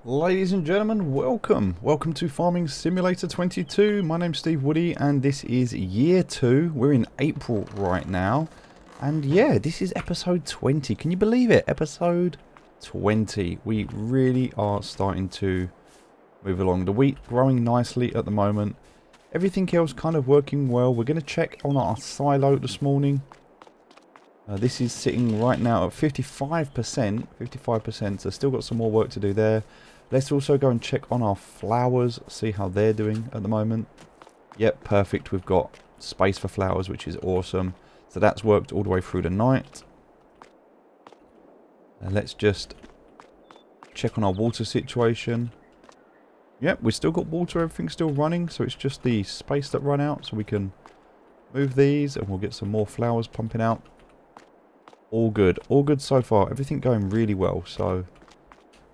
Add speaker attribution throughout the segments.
Speaker 1: Ladies and gentlemen, welcome to Farming Simulator 22. My name's Steve Woody and this is year 2. We're in April right now, and yeah, this is episode 20. Can you believe it? Episode 20. We really are starting to move along. The wheat growing nicely at the moment, everything else kind of working well. We're going to check on our silo this morning. This is sitting right now at 55%, so still got some more work to do there. Let's also go and check on our flowers, see how they're doing at the moment. Yep, perfect. We've got space for flowers, which is awesome. So that's worked all the way through the night. Let's just check on our water situation. Yep, we've still got water, everything's still running, so it's just the space that run out, so we can move these and we'll get some more flowers pumping out. All good so far, everything going really well, so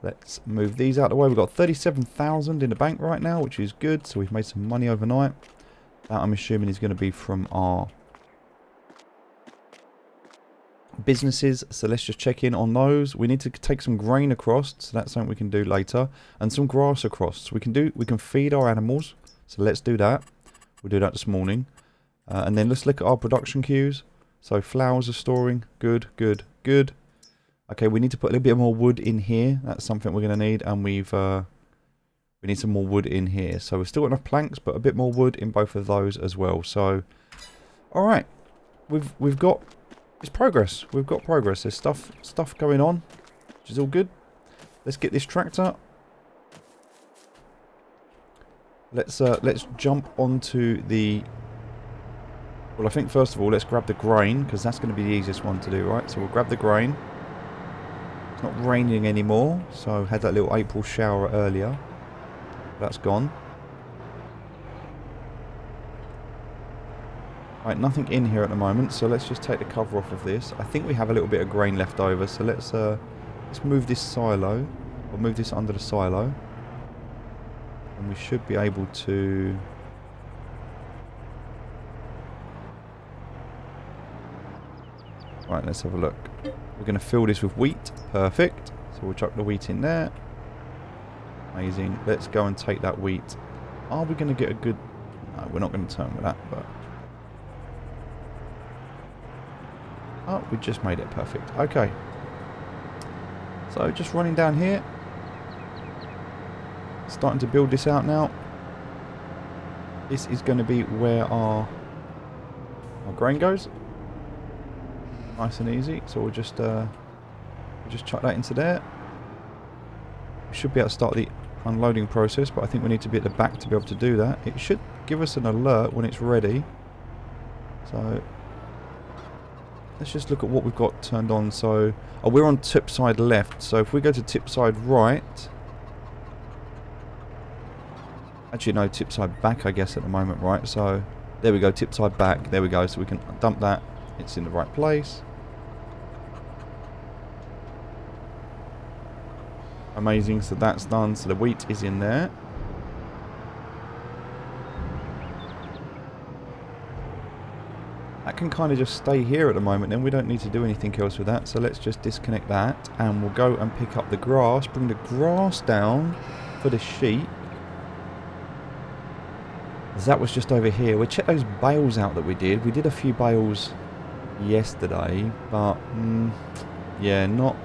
Speaker 1: let's move these out of the way. We've got 37,000 in the bank right now, which is good, so we've made some money overnight. That I'm assuming is going to be from our businesses, so let's just check in on those. We need to take some grain across, so that's something we can do later, and some grass across. So we can feed our animals, so let's do that. We'll do that this morning, and then let's look at our production queues. So flowers are storing, good. Okay, we need to put a little bit more wood in here. That's something we're going to need, and we need some more wood in here. So we've still got enough planks, but a bit more wood in both of those as well. So, all right, we've got it's progress. We've got progress. There's stuff going on, which is all good. Let's get this tractor. Let's jump onto the. Well, I think first of all, let's grab the grain, because that's going to be the easiest one to do, right? So we'll grab the grain. It's not raining anymore, so I had that little April shower earlier. That's gone. Right, nothing in here at the moment, so let's just take the cover off of this. I think we have a little bit of grain left over, so let's move this silo, or move this under the silo. And we should be able to... Right, let's have a look. We're going to fill this with wheat. Perfect. So we'll chuck the wheat in there. Amazing. Let's go and take that wheat. Are we going to get a good... No, we're not going to turn with that, but... Oh, we just made it perfect. Okay. So just running down here. Starting to build this out now. This is going to be where our grain goes. Nice and easy, so we'll just chuck that into there. We should be able to start the unloading process, but I think we need to be at the back to be able to do that. It should give us an alert when it's ready. So let's just look at what we've got turned on. So we're on tip side left, so if we go to tip side right, actually no, tip side back I guess at the moment, right? So there we go, tip side back, there we go, so we can dump that. It's in the right place. Amazing, so that's done. So the wheat is in there. That can kind of just stay here at the moment, then we don't need to do anything else with that. So let's just disconnect that and we'll go and pick up the grass, bring the grass down for the sheep. That was just over here. We'll check those bales out that we did. We did a few bales yesterday, but yeah, not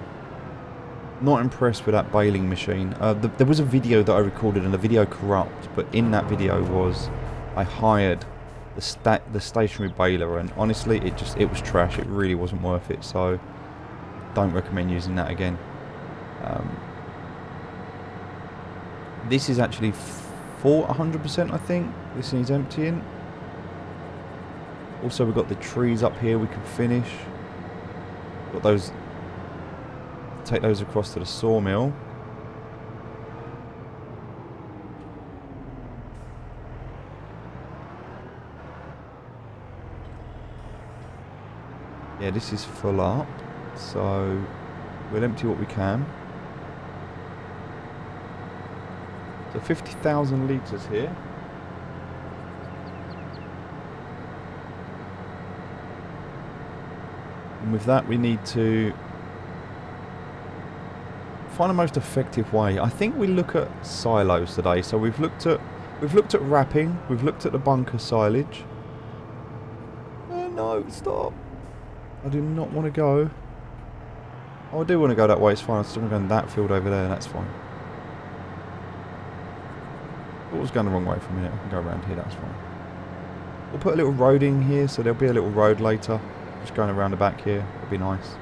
Speaker 1: impressed with that baling machine. There was a video that I recorded and the video corrupt, but in that video was I hired the stationary baler, and honestly it was trash. It really wasn't worth it, so don't recommend using that again. This is actually for 100%, I think. This needs emptying. Also, we've got the trees up here we can finish. Got those. Take those across to the sawmill. Yeah, this is full up, so we'll empty what we can. So 50,000 litres here. And with that we need to Find the most effective way. I think we look at silos today. So we've looked at wrapping. We've looked at the bunker silage. No, stop. I do not want to go. Oh, I do want to go that way. It's fine. I still want to go in that field over there. That's fine. I was going the wrong way for a minute. I can go around here. That's fine. We'll put a little road in here, so there'll be a little road later. Just going around the back here. It'll be nice.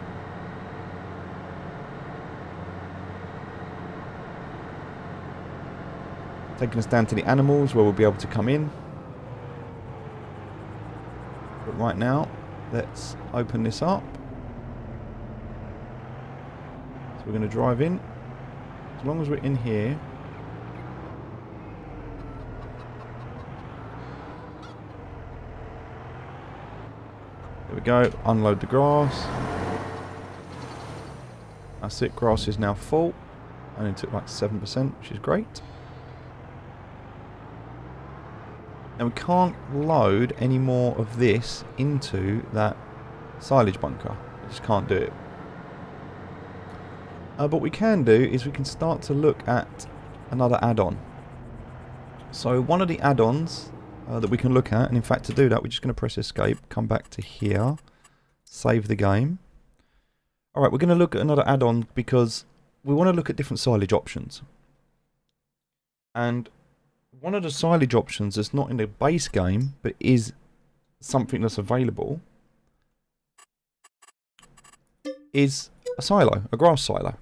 Speaker 1: Taking us down to the animals where we'll be able to come in. But right now, let's open this up. So we're going to drive in. As long as we're in here. There we go. Unload the grass. That's it. Grass is now full. Only took like 7%, which is great. Now we can't load any more of this into that silage bunker. We just can't do it. But what we can do is we can start to look at another add-on. So one of the add-ons that we can look at, and in fact to do that we're just going to press escape, come back to here, save the game. Alright, we're going to look at another add-on because we want to look at different silage options. And one of the silage options that's not in the base game, but is something that's available, is a silo, a grass silo.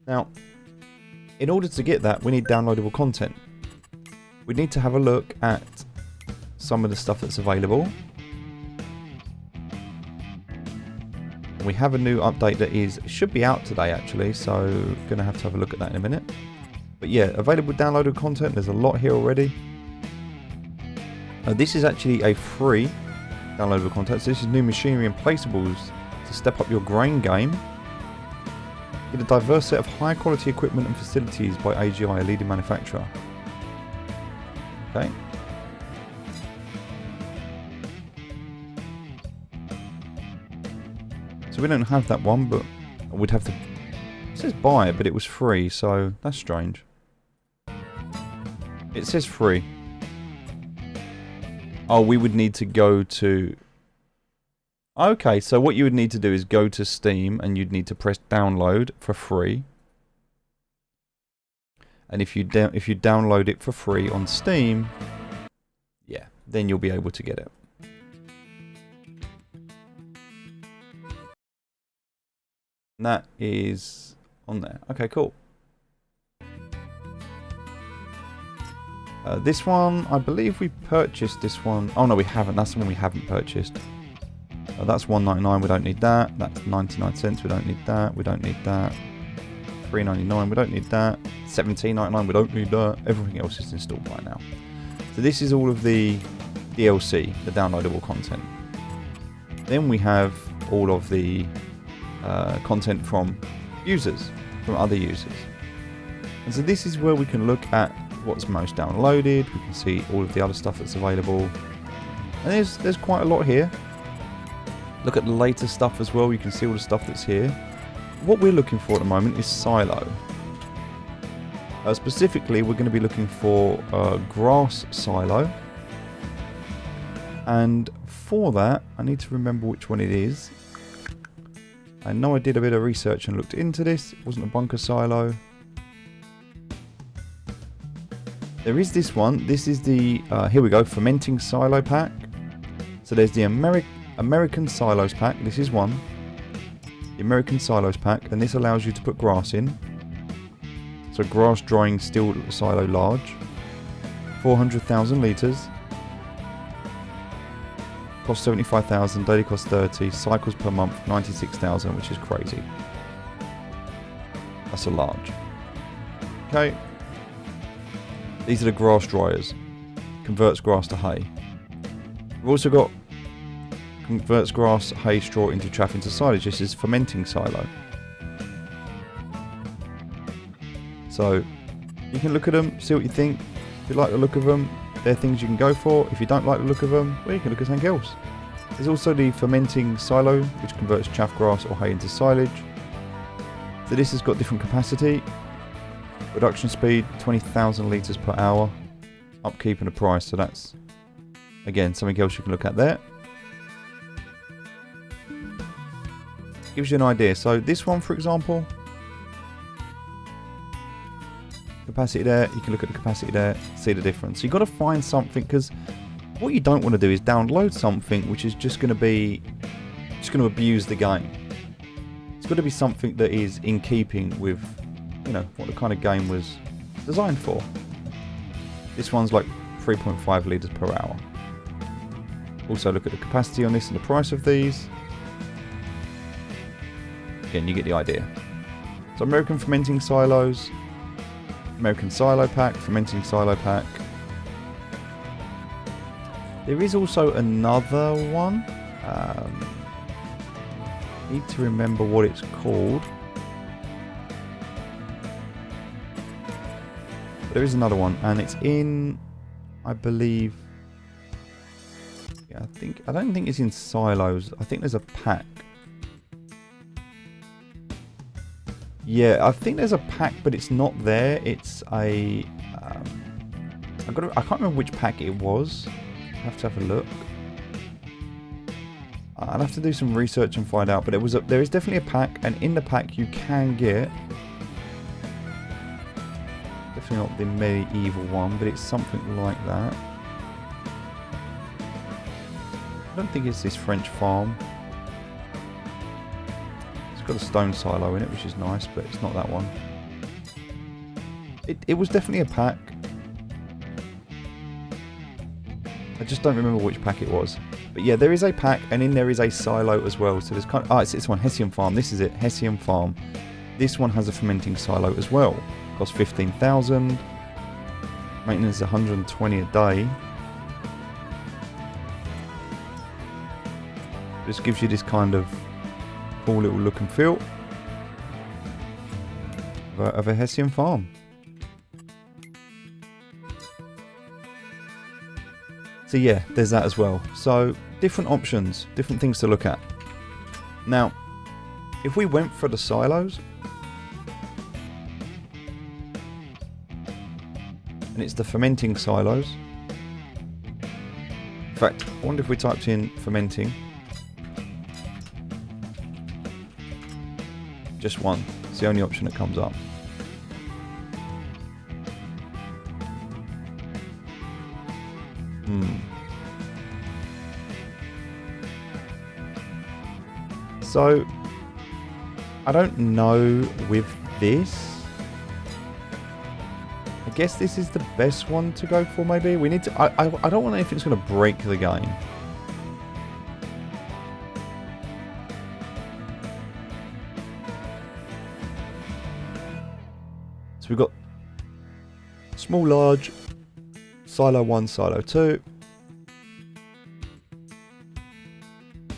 Speaker 1: Now, in order to get that, we need downloadable content. We need to have a look at some of the stuff that's available. And we have a new update that should be out today actually, so going to have a look at that in a minute. But yeah, available downloaded content, there's a lot here already. This is actually a free downloadable content. So this is new machinery and placeables to step up your grain game. Get a diverse set of high quality equipment and facilities by AGI, a leading manufacturer. Okay. So we don't have that one, but we'd have to... It says buy it, but it was free, so that's strange. It says free. Oh, we would need to go to... Okay, so what you would need to do is go to Steam and you'd need to press download for free. And if you download it for free on Steam, yeah, then you'll be able to get it. And that is on there. Okay, cool. This one, I believe we purchased this one. Oh no, we haven't. That's the one we haven't purchased. That's $1.99. We don't need that. That's 99 cents. We don't need that. We don't need that. $3.99. We don't need that. $17.99. We don't need that. Everything else is installed by now. So this is all of the DLC, the downloadable content. Then we have all of the content from users, from other users. And so this is where we can look at what's most downloaded. We can see all of the other stuff that's available. And there's quite a lot here. Look at the later stuff as well. You can see all the stuff that's here. What we're looking for at the moment is silo. Specifically, we're going to be looking for grass silo. And for that, I need to remember which one it is. I know I did a bit of research and looked into this. It wasn't a bunker silo. There is this one. This is the, here we go, fermenting silo pack. So there's the American silos pack. This is one. The American silos pack. And this allows you to put grass in. So grass drying still silo large. 400,000 litres. Cost 75,000, daily cost 30, cycles per month 96,000, which is crazy. That's a large. Okay. These are the grass dryers. Converts grass to hay. We've also got converts grass, hay, straw into chaff into silage. This is fermenting silo. So you can look at them, see what you think. If you like the look of them, they're things you can go for. If you don't like the look of them, well, you can look at something else. There's also the fermenting silo, which converts chaff grass or hay into silage. So this has got different capacity. Production speed, 20,000 litres per hour. Upkeep and a price, so that's, again, something else you can look at there. Gives you an idea. So this one, for example, capacity there, you can look at the capacity there, see the difference. So you've got to find something, because what you don't want to do is download something which is just going to abuse the game. It's got to be something that is in keeping with, you know, what the kind of game was designed for. This one's like 3.5 litres per hour. Also look at the capacity on this and the price of these. Again, you get the idea. So American fermenting silos, American silo pack, fermenting silo pack. There is also another one. Need to remember what it's called. But there is another one, and it's in, I believe. Yeah, I don't think it's in silos. I think there's a pack. Yeah, I think there's a pack, but it's not there. It's a. I can't remember which pack it was. I have to have a look. I'll have to do some research and find out. But there is definitely a pack, and in the pack you can get. Definitely not the medieval one, but it's something like that. I don't think it's this French farm. It's got a stone silo in it, which is nice, but it's not that one. It was definitely a pack. I just don't remember which pack it was. But yeah, there is a pack, and in there is a silo as well. So there's kind of... it's this one, Hessian Farm. This is it, Hessian Farm. This one has a fermenting silo as well. Costs 15,000. Maintenance is 120 a day. Just gives you this kind of cool little look and feel of a Hessian farm. So yeah, there's that as well. So different options, different things to look at. Now, if we went for the silos, and it's the fermenting silos. In fact, I wonder if we typed in fermenting. Just one. It's the only option that comes up. So, I don't know with this. I guess this is the best one to go for, maybe. We need to... I don't want anything that's going to break the game. So we've got small, large, silo 1, silo 2.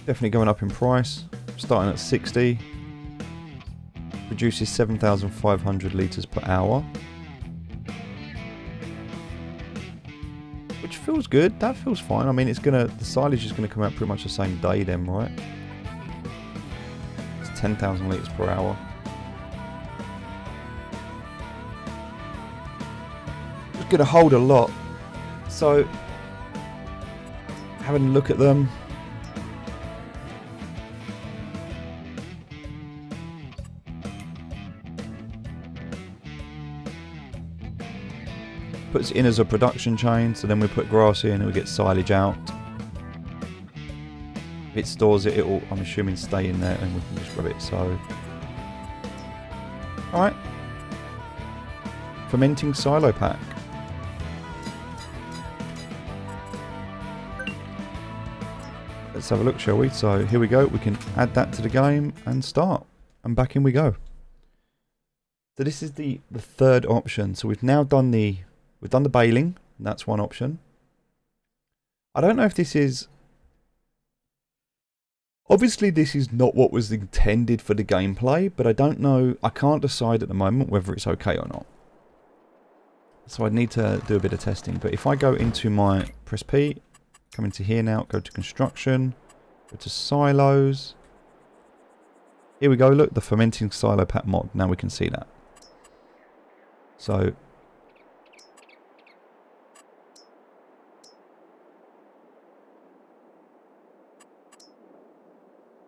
Speaker 1: Definitely going up in price. Starting at 60. Produces 7,500 litres per hour. Which feels good. That feels fine. I mean, it's gonna... the silage is gonna come out pretty much the same day then, right? It's 10,000 litres per hour. It's gonna hold a lot. So, having a look at them. Puts it in as a production chain, so then we put grass in and we get silage out. If it stores it, it'll, I'm assuming, stay in there and we can just grab it. So, alright. Fermenting silo pack. Let's have a look, shall we? So here we go. We can add that to the game and start. And back in we go. So this is the third option. So we've now done the... we've done the baling, and that's one option. I don't know if this is... obviously this is not what was intended for the gameplay, but I don't know, I can't decide at the moment whether it's okay or not. So I'd need to do a bit of testing. But if I go into my, press P, come into here now, go to construction, go to silos. Here we go, look, the fermenting silo pack mod. Now we can see that. So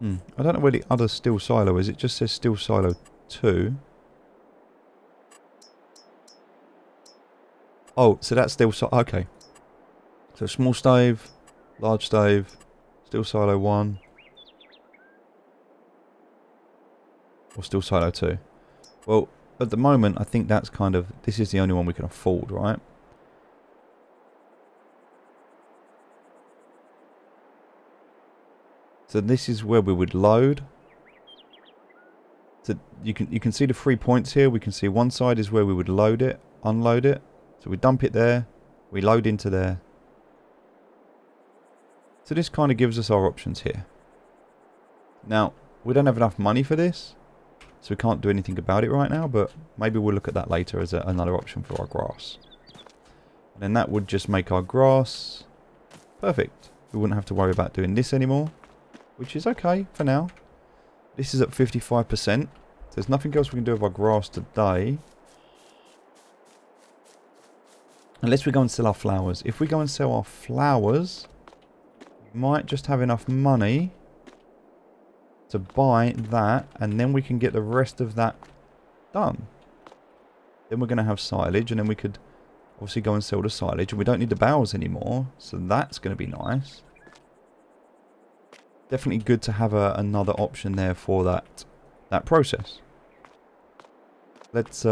Speaker 1: I don't know where the other still silo is. It just says still silo 2. Oh, so that's still okay. So small stave, large stave, still silo 1, or still silo 2. Well, at the moment, I think that's kind of, this is the only one we can afford, right? So this is where we would load. So you can see the 3 points here. We can see one side is where we would load it, unload it. So we dump it there, we load into there. So this kind of gives us our options here. Now, we don't have enough money for this, so we can't do anything about it right now, but maybe we'll look at that later as another option for our grass. And then that would just make our grass perfect. We wouldn't have to worry about doing this anymore, which is okay for now. This is at 55%. There's nothing else we can do with our grass today. Unless we go and sell our flowers. If we go and sell our flowers, we might just have enough money to buy that, and then we can get the rest of that done. Then we're going to have silage, and then we could obviously go and sell the silage, and we don't need the bales anymore, so that's going to be nice. Definitely good to have another option there for that process. Let's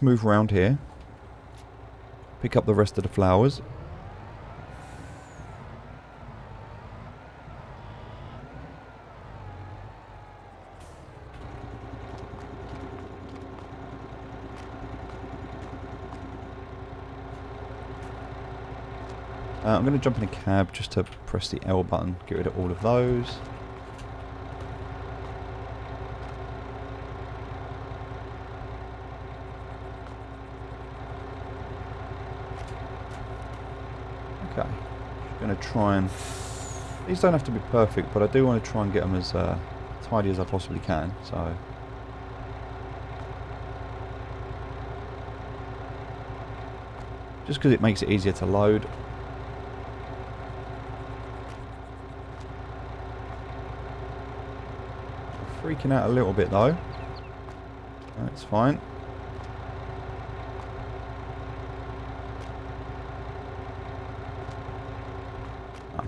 Speaker 1: move around here. Pick up the rest of the flowers. I'm going to jump in a cab just to press the L button, get rid of all of those. Okay, I'm going to try and... These don't have to be perfect, but I do want to try and get them as tidy as I possibly can, so... Just because it makes it easier to load. Freaking out a little bit though. That's fine. Nice.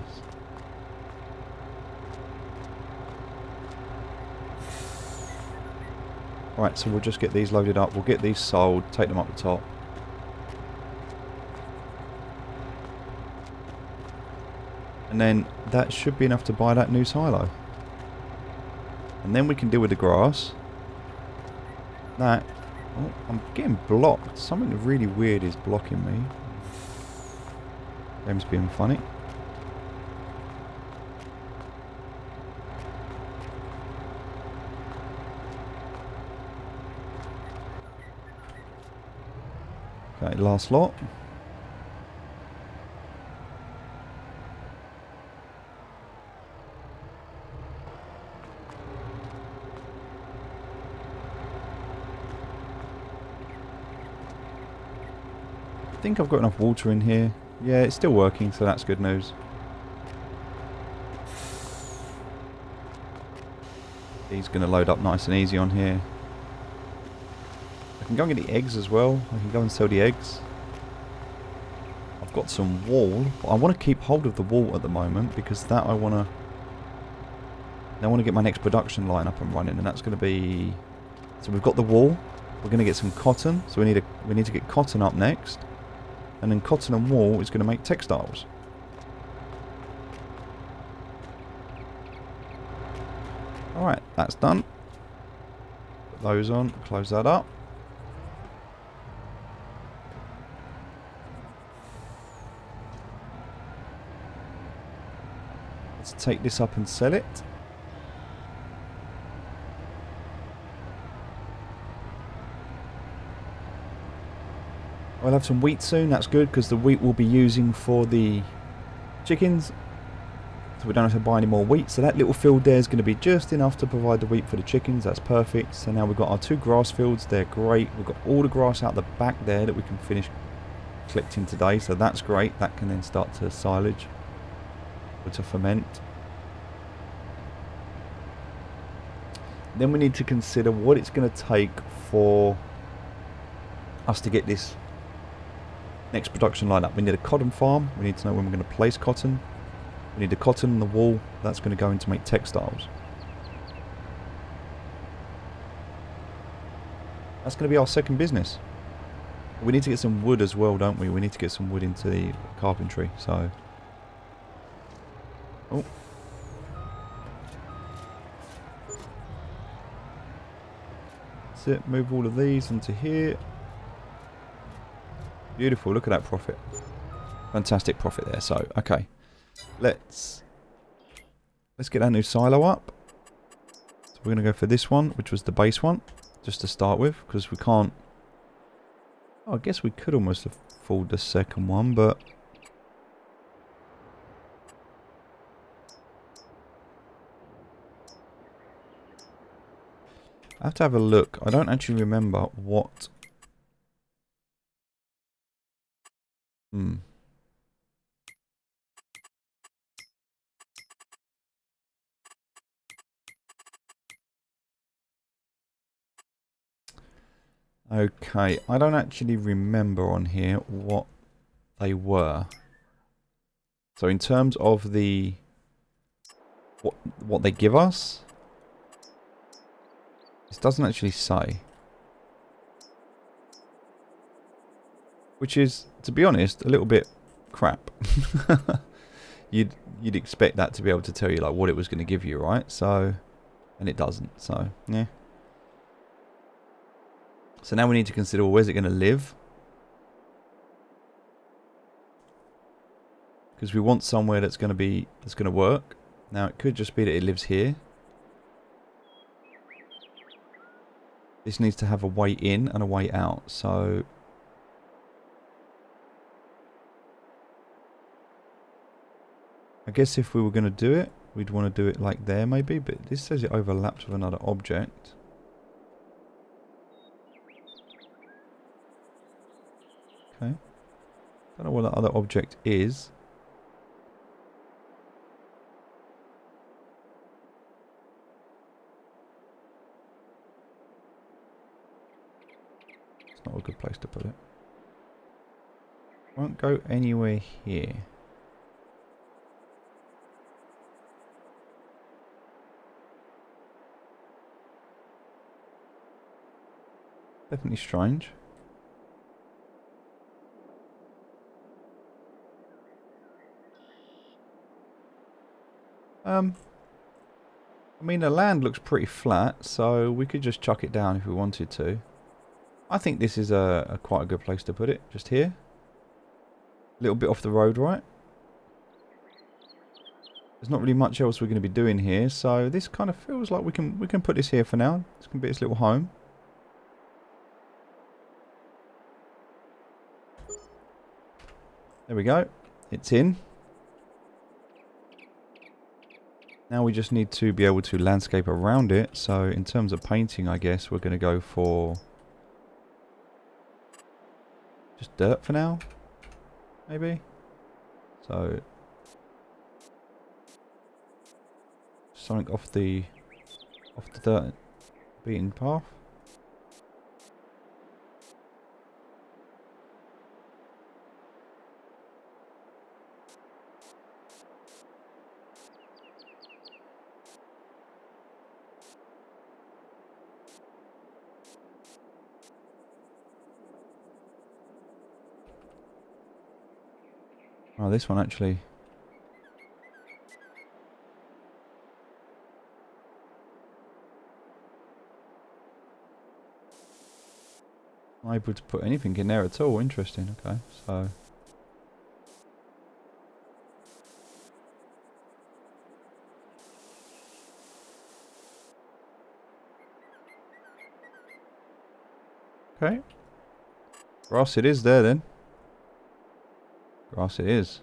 Speaker 1: Right, so we'll just get these loaded up. We'll get these sold, take them up the top. And then that should be enough to buy that new silo. And then we can deal with the grass. That... Oh, I'm getting blocked. Something really weird is blocking me. Game's being funny. Okay, last lot. I think I've got enough water in here. Yeah, it's still working, so that's good news. He's going to load up nice and easy on here. I can go and get the eggs as well. I can go and sell the eggs. I've got some wool. But I want to keep hold of the wool at the moment because that I want to get my next production line up and running, and that's going to be... So we've got the wool. We're going to get some cotton. So we need to get cotton up next. And then cotton and wool is going to make textiles. Alright, that's done. Put those on, close that up. Let's take this up and sell it. We'll have some wheat soon, that's good, because the wheat we'll be using for the chickens. So we don't have to buy any more wheat. So that little field there is going to be just enough to provide the wheat for the chickens. That's perfect. So now we've got our 2 grass fields. They're great. We've got all the grass out the back there that we can finish collecting today. So that's great. That can then start to silage or to ferment. Then we need to consider what it's going to take for us to get this next production line up. We need a cotton farm. We need to know when we're going to place cotton. We need the cotton and the wool. That's going to go in to make textiles. That's going to be our second business. We need to get some wood as well, don't we? We need to get some wood into the carpentry. So, oh. That's it. Move all of these into here. Beautiful. Look at that profit. Fantastic profit there. So, okay. Let's get our new silo up. So we're going to go for this one, which was the base one, just to start with, because we can't... Oh, I guess we could almost afford the second one, but... I have to have a look. I don't actually remember what... Okay, I don't actually remember on here what they were. So in terms of the... What they give us... This doesn't actually say. Which is, to be honest, a little bit crap. You'd expect that to be able to tell you like what it was going to give you, right? So, and it doesn't. So, yeah. So now we need to consider, well, where's it going to live? Because we want somewhere that's going to work. Now it could just be that it lives here. This needs to have a way in and a way out. So I guess if we were going to do it, we'd want to do it like there maybe, but this says it overlaps with another object. Okay. Don't know what that other object is. It's not a good place to put it. Won't go anywhere here. Definitely strange. I mean, the land looks pretty flat, so we could just chuck it down if we wanted to. I think this is a quite a good place to put it, just here. A little bit off the road, right? There's not really much else we're going to be doing here, so this kind of feels like we can put this here for now. This can be its little home. There we go. It's in. Now we just need to be able to landscape around it. So in terms of painting, I guess we're going to go for just dirt for now, maybe. So something off the dirt beaten path. Oh, this one actually. Not able to put anything in there at all. Interesting. Okay, so. Okay. Grass it is there then. Grass it is.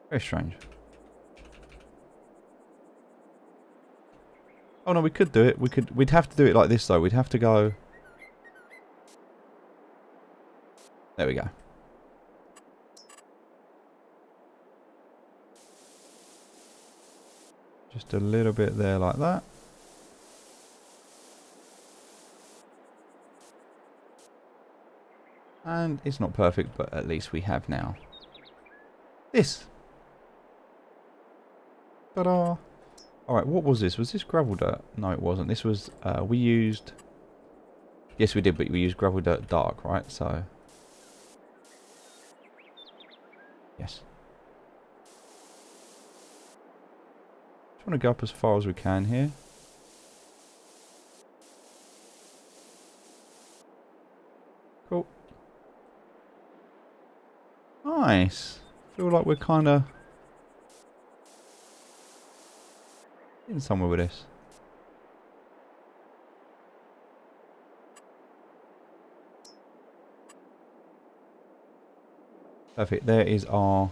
Speaker 1: Very strange. Oh no, we could do it. We'd have to do it like this though. We'd have to go. There we go. Just a little bit there like that. And it's not perfect, but at least we have now this. Ta-da! Alright, what was this? Was this gravel dirt? No, it wasn't. This was, we used... Yes, we did, but we used gravel dirt dark, right? So... Yes. Just want to go up as far as we can here. Cool. Nice. Feel like we're kind of... in somewhere with this. Perfect. There is our...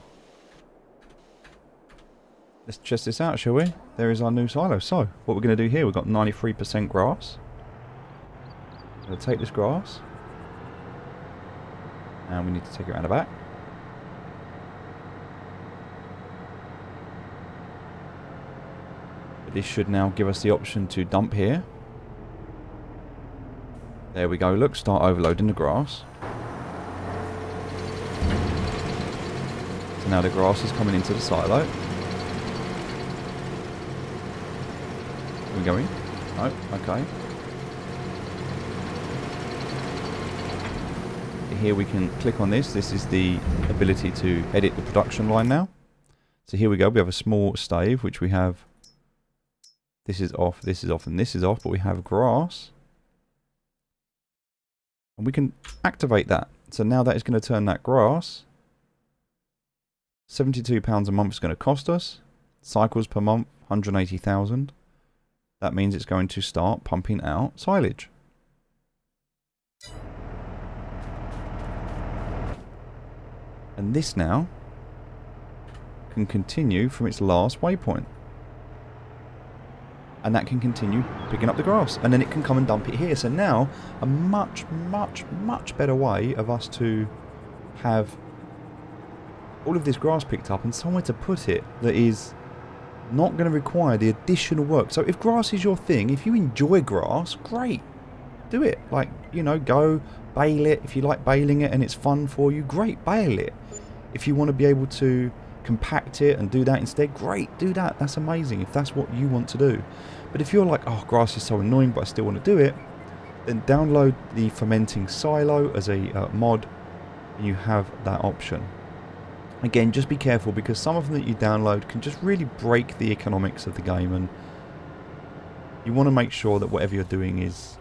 Speaker 1: Let's test this out, shall we? There is our new silo. So, what we're going to do here, we've got 93% grass. I'm going to take this grass. And we need to take it around the back. This should now give us the option to dump here. There we go. Look, start overloading the grass. So now the grass is coming into the silo. Are we going? No? Okay. Here we can click on this. This is the ability to edit the production line now. So here we go. We have a small stave, which we have... This is off, and this is off, but we have grass. And we can activate that. So now that is going to turn that grass. £72 a month is going to cost us. Cycles per month, 180,000. That means it's going to start pumping out silage. And this now can continue from its last waypoint. And that can continue picking up the grass. And then it can come and dump it here. So now, a much, much, much better way of us to have all of this grass picked up and somewhere to put it that is not going to require the additional work. So if grass is your thing, if you enjoy grass, great. Do it. Like, you know, go bale it. If you like baling it and it's fun for you, great, bale it. If you want to be able to compact it and do that instead, great, do that. That's amazing if that's what you want to do. But if you're like, oh, grass is so annoying but I still want to do it, then download the fermenting silo as a mod and you have that option. Again, just be careful because some of them that you download can just really break the economics of the game, and you want to make sure that whatever you're doing is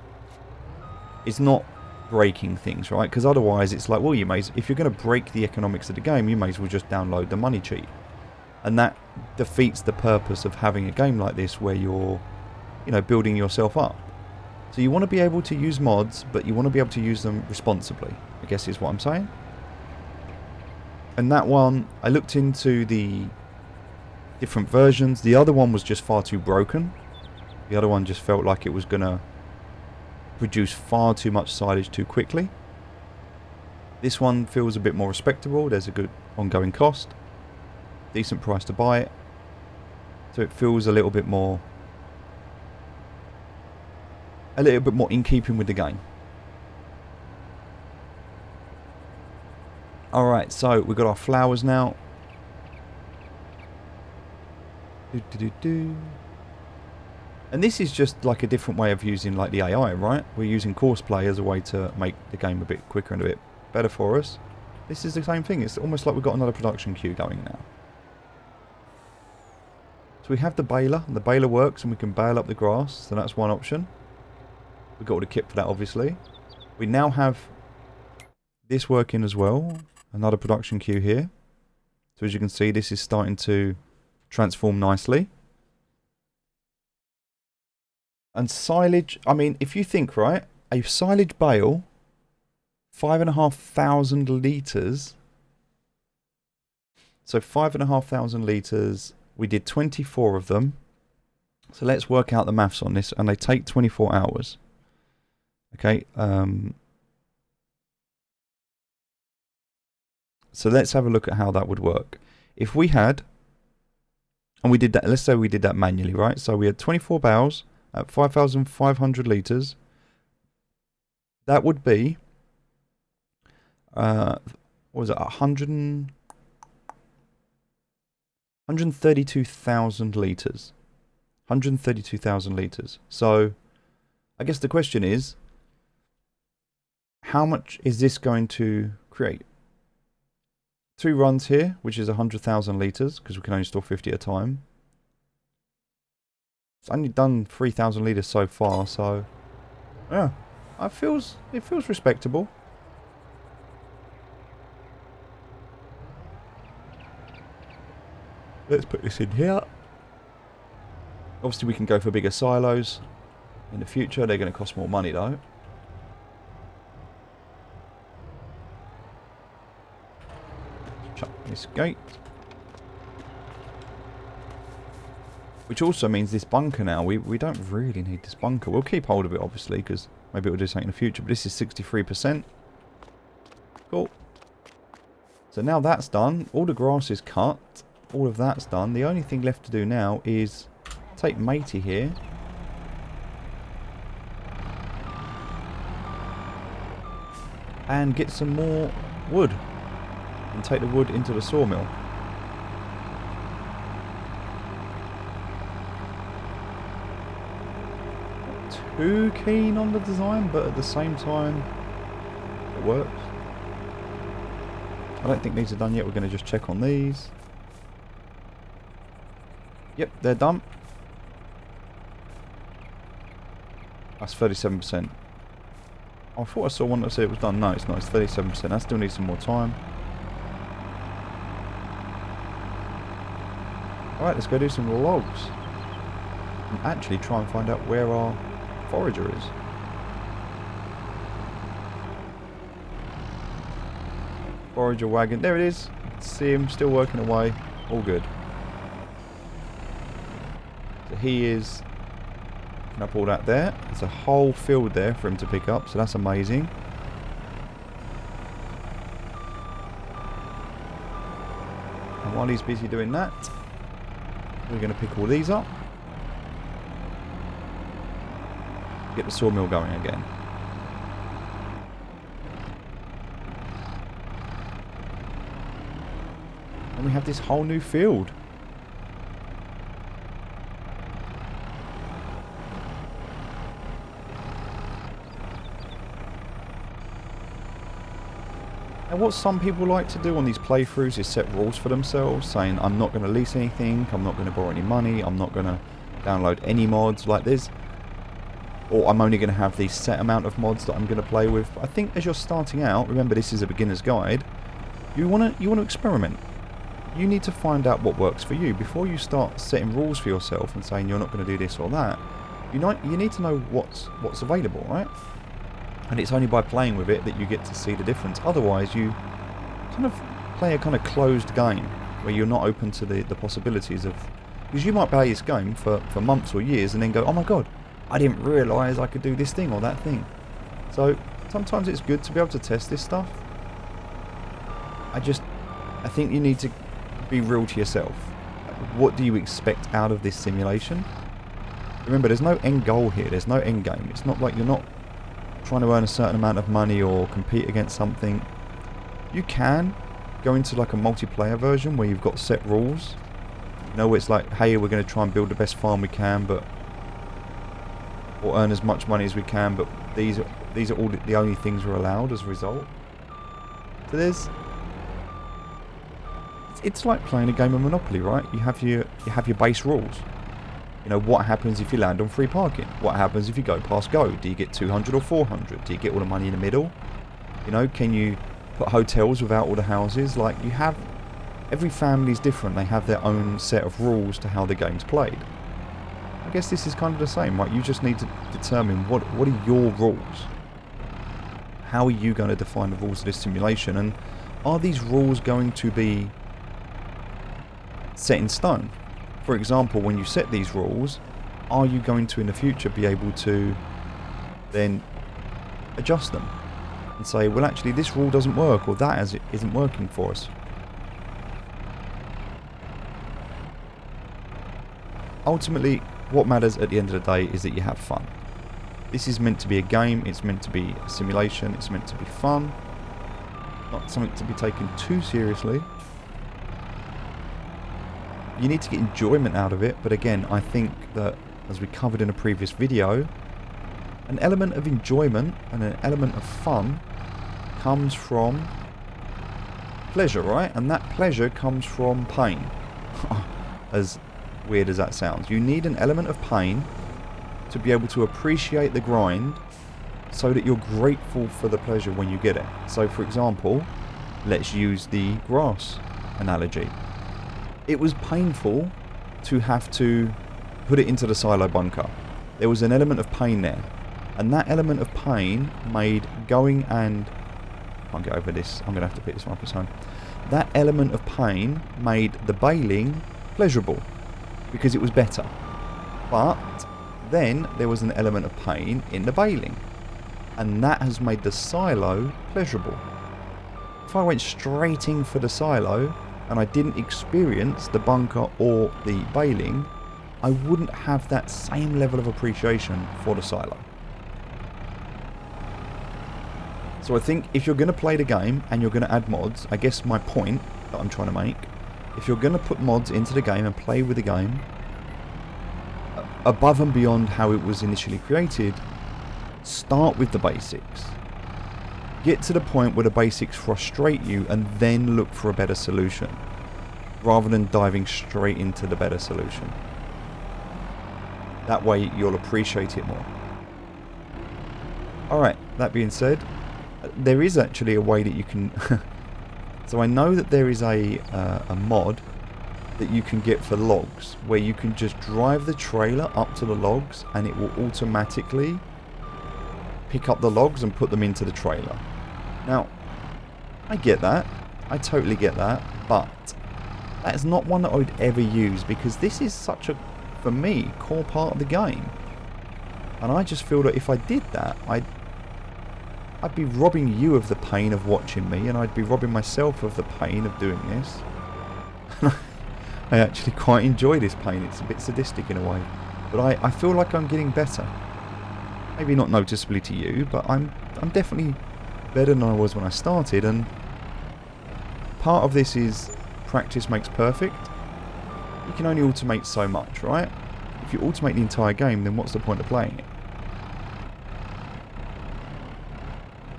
Speaker 1: not breaking things, right? Because otherwise it's like, well, if you're going to break the economics of the game, you may as well just download the money cheat, and that defeats the purpose of having a game like this where you're, you know, building yourself up. So you want to be able to use mods, but you want to be able to use them responsibly, I guess is what I'm saying. And that one, I looked into the different versions. The other one was just far too broken. The other one just felt like it was going to produce far too much silage too quickly. This one feels a bit more respectable. There's a good ongoing cost, decent price to buy it, so it feels a little bit more in keeping with the game. Alright, so we've got our flowers now. And this is just like a different way of using like the AI, right? We're using course play as a way to make the game a bit quicker and a bit better for us. This is the same thing. It's almost like we've got another production queue going now. So we have the baler, and the baler works, and we can bale up the grass, so that's one option. We've got all the kit for that, obviously. We now have this working as well. Another production queue here. So as you can see, this is starting to transform nicely. And silage, I mean, if you think, right, a silage bale, 5,500 litres. So 5,500 litres. We did 24 of them. So let's work out the maths on this. And they take 24 hours. Okay. So let's have a look at how that would work. If we had, and we did that, let's say we did that manually, right? So we had 24 bales at 5,500 litres. That would be, what was it, 132,000 litres. 132,000 litres. So I guess the question is, how much is this going to create? 2 runs here, which is 100,000 litres, because we can only store 50 at a time. It's only done 3,000 litres so far, so yeah, it feels respectable. Let's put this in here. Obviously we can go for bigger silos in the future. They're going to cost more money though. Chuck this gate. Which also means this bunker now, we don't really need this bunker. We'll keep hold of it obviously, because maybe it'll do something in the future, but this is 63%. Cool. So now that's done, all the grass is cut, all of that's done. The only thing left to do now is take Matey here. And get some more wood. And take the wood into the sawmill. Not too keen on the design, but at the same time, it works. I don't think these are done yet. We're going to just check on these. Yep, they're done. That's 37%. I thought I saw one that said it was done. No, it's not. It's 37%. That still needs some more time. Alright, let's go do some logs. And actually try and find out where our forager is. Forager wagon. There it is. You can see him still working away. All good. So he is picking up all that there. There's a whole field there for him to pick up. So that's amazing. And while he's busy doing that, we're going to pick all these up. Get the sawmill going again. And we have this whole new field. And what some people like to do on these playthroughs is set rules for themselves, saying I'm not going to lease anything, I'm not going to borrow any money, I'm not going to download any mods like this, or I'm only going to have the set amount of mods that I'm going to play with. But I think as you're starting out, remember this is a beginner's guide, you want to experiment. You need to find out what works for you before you start setting rules for yourself and saying you're not going to do this or that. You need to know what's available, right? And it's only by playing with it that you get to see the difference. Otherwise, you kind of play a kind of closed game where you're not open to the possibilities of... Because you might play this game for months or years and then go, oh my god, I didn't realise I could do this thing or that thing. So sometimes it's good to be able to test this stuff. I think you need to be real to yourself. What do you expect out of this simulation? Remember, there's no end goal here. There's no end game. It's not like you're not trying to earn a certain amount of money or compete against something. You can go into like a multiplayer version where you've got set rules. You know, where it's like, hey, we're going to try and build the best farm we can, or earn as much money as we can, but these are all the only things we're allowed as a result. So it's like playing a game of Monopoly, right? You have your base rules. You know, what happens if you land on free parking? What happens if you go past go? Do you get 200 or 400? Do you get all the money in the middle? You know, can you put hotels without all the houses? Like, you have... Every family's different. They have their own set of rules to how the game's played. I guess this is kind of the same, right? You just need to determine what are your rules? How are you going to define the rules of this simulation? And are these rules going to be set in stone. For example, when you set these rules, are you going to in the future be able to then adjust them and say, well, actually this rule doesn't work, or that isn't working for us. Ultimately, what matters at the end of the day is that you have fun. This is meant to be a game, it's meant to be a simulation, it's meant to be fun, not something to be taken too seriously. You need to get enjoyment out of it, but again, I think that, as we covered in a previous video, an element of enjoyment and an element of fun comes from pleasure, right? And that pleasure comes from pain. As weird as that sounds. You need an element of pain to be able to appreciate the grind so that you're grateful for the pleasure when you get it. So for example, let's use the grass analogy. It was painful to have to put it into the silo bunker. There was an element of pain there. And that element of pain made going and... I can't get over this. I'm going to have to pick this one up its own. That element of pain made the baling pleasurable because it was better. But then there was an element of pain in the baling. And that has made the silo pleasurable. If I went straight in for the silo and I didn't experience the bunker or the baling, I wouldn't have that same level of appreciation for the silo. So I think if you're going to play the game and you're going to add mods, I guess my point that I'm trying to make, if you're going to put mods into the game and play with the game, above and beyond how it was initially created, start with the basics. Get to the point where the basics frustrate you and then look for a better solution, rather than diving straight into the better solution. That way you'll appreciate it more. Alright, that being said, there is actually a way that you can... So I know that there is a mod that you can get for logs, where you can just drive the trailer up to the logs and it will automatically pick up the logs and put them into the trailer. Now, I get that. I totally get that. But that is not one that I would ever use, because this is such a, for me, core part of the game. And I just feel that if I did that, I'd be robbing you of the pain of watching me, and I'd be robbing myself of the pain of doing this. I actually quite enjoy this pain. It's a bit sadistic in a way. But I feel like I'm getting better. Maybe not noticeably to you, but I'm definitely better than I was when I started, and part of this is practice makes perfect. You can only automate so much, right? If you automate the entire game, then what's the point of playing it?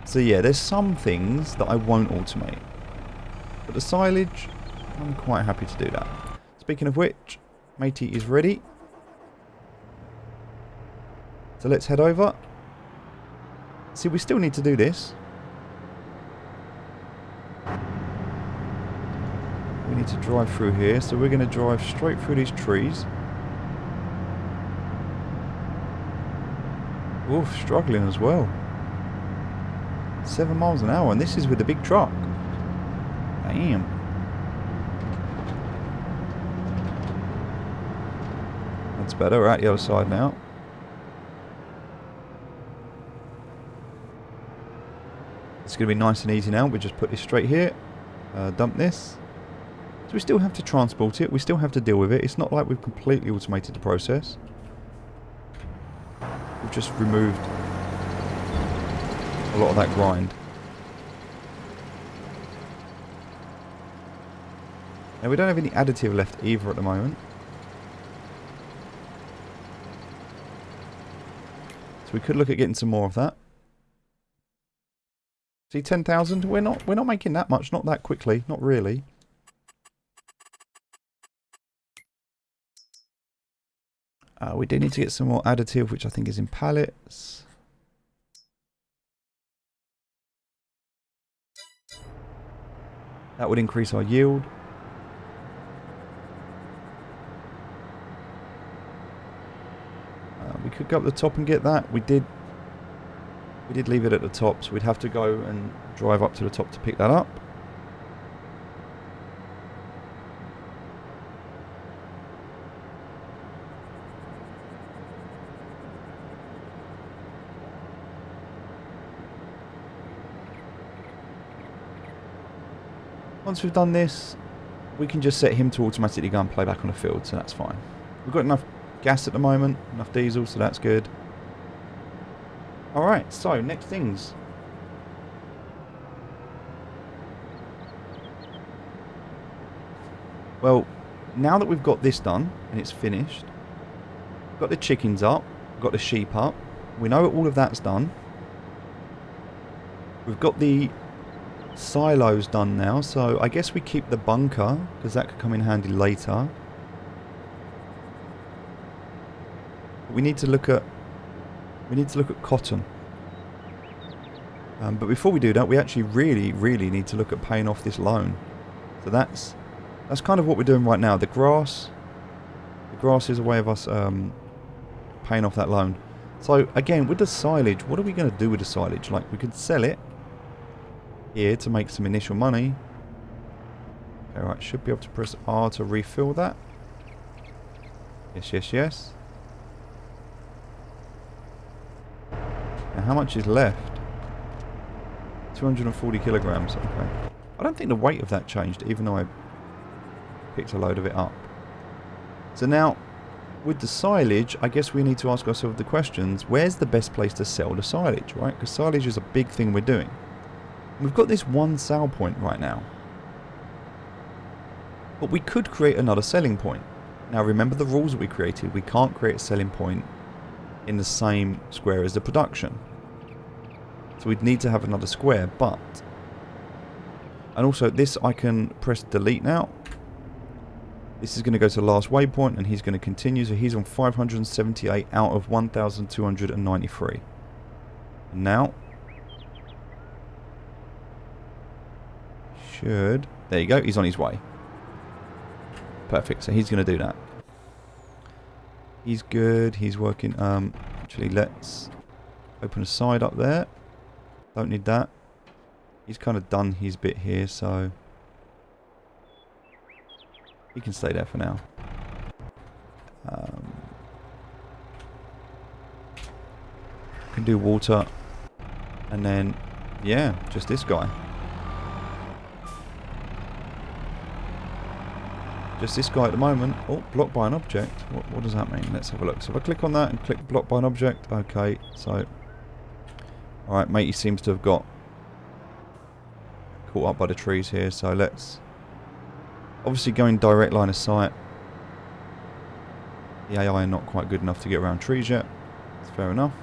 Speaker 1: So yeah, there's some things that I won't automate. But the silage, I'm quite happy to do that. Speaking of which, matey is ready. So let's head over. See, we still need to do this. We need to drive through here, so we're going to drive straight through these trees. Oof, struggling as well. 7 miles an hour, and this is with the big truck. Damn. That's better. We're at the other side now. It's going to be nice and easy now. We just put this straight here. Dump this. So we still have to transport it. We still have to deal with it. It's not like we've completely automated the process. We've just removed a lot of that grind. Now we don't have any additive left either at the moment. So we could look at getting some more of that. See, 10,000. We're not making that much. Not that quickly. Not really. We do need to get some more additive, which I think is in pallets. That would increase our yield. We could go up the top and get that. We did leave it at the top, so we'd have to go and drive up to the top to pick that up. Once we've done this, we can just set him to automatically go and play back on the field, so that's fine. We've got enough gas at the moment, enough diesel, so that's good. Alright, so next things. Well, now that we've got this done, and it's finished, we've got the chickens up, we've got the sheep up, we know all of that's done. We've got the silos done now, so I guess we keep the bunker, because that could come in handy later. We need to look at cotton. But before we do that, we actually really need to look at paying off this loan. So that's kind of what we're doing right now. The grass is a way of us paying off that loan. So again, with the silage, what are we going to do with the silage? Like, we could sell it here to make some initial money. Alright, should be able to press R to refill that. Yes. Now, how much is left? 240 kilograms, okay. I don't think the weight of that changed, even though I picked a load of it up. So now, with the silage, I guess we need to ask ourselves the questions, where's the best place to sell the silage, right? Because silage is a big thing we're doing. We've got this one sell point right now. But we could create another selling point. Now remember the rules that we created. We can't create a selling point in the same square as the production. So we'd need to have another square, but... And also this, I can press delete now. This is going to go to the last waypoint and he's going to continue. So he's on 578 out of 1,293. And now... There you go, he's on his way. Perfect, so he's going to do that. He's good, he's working. Actually, let's open a side up there. Don't need that. He's kind of done his bit here, so he can stay there for now. Can do water. And then, yeah, just this guy. Just this guy at the moment. Oh, blocked by an object. What does that mean? Let's have a look. So if I click on that and click blocked by an object. Okay, so... Alright, matey seems to have got caught up by the trees here. So let's... Obviously going direct line of sight. The AI are not quite good enough to get around trees yet. That's fair enough.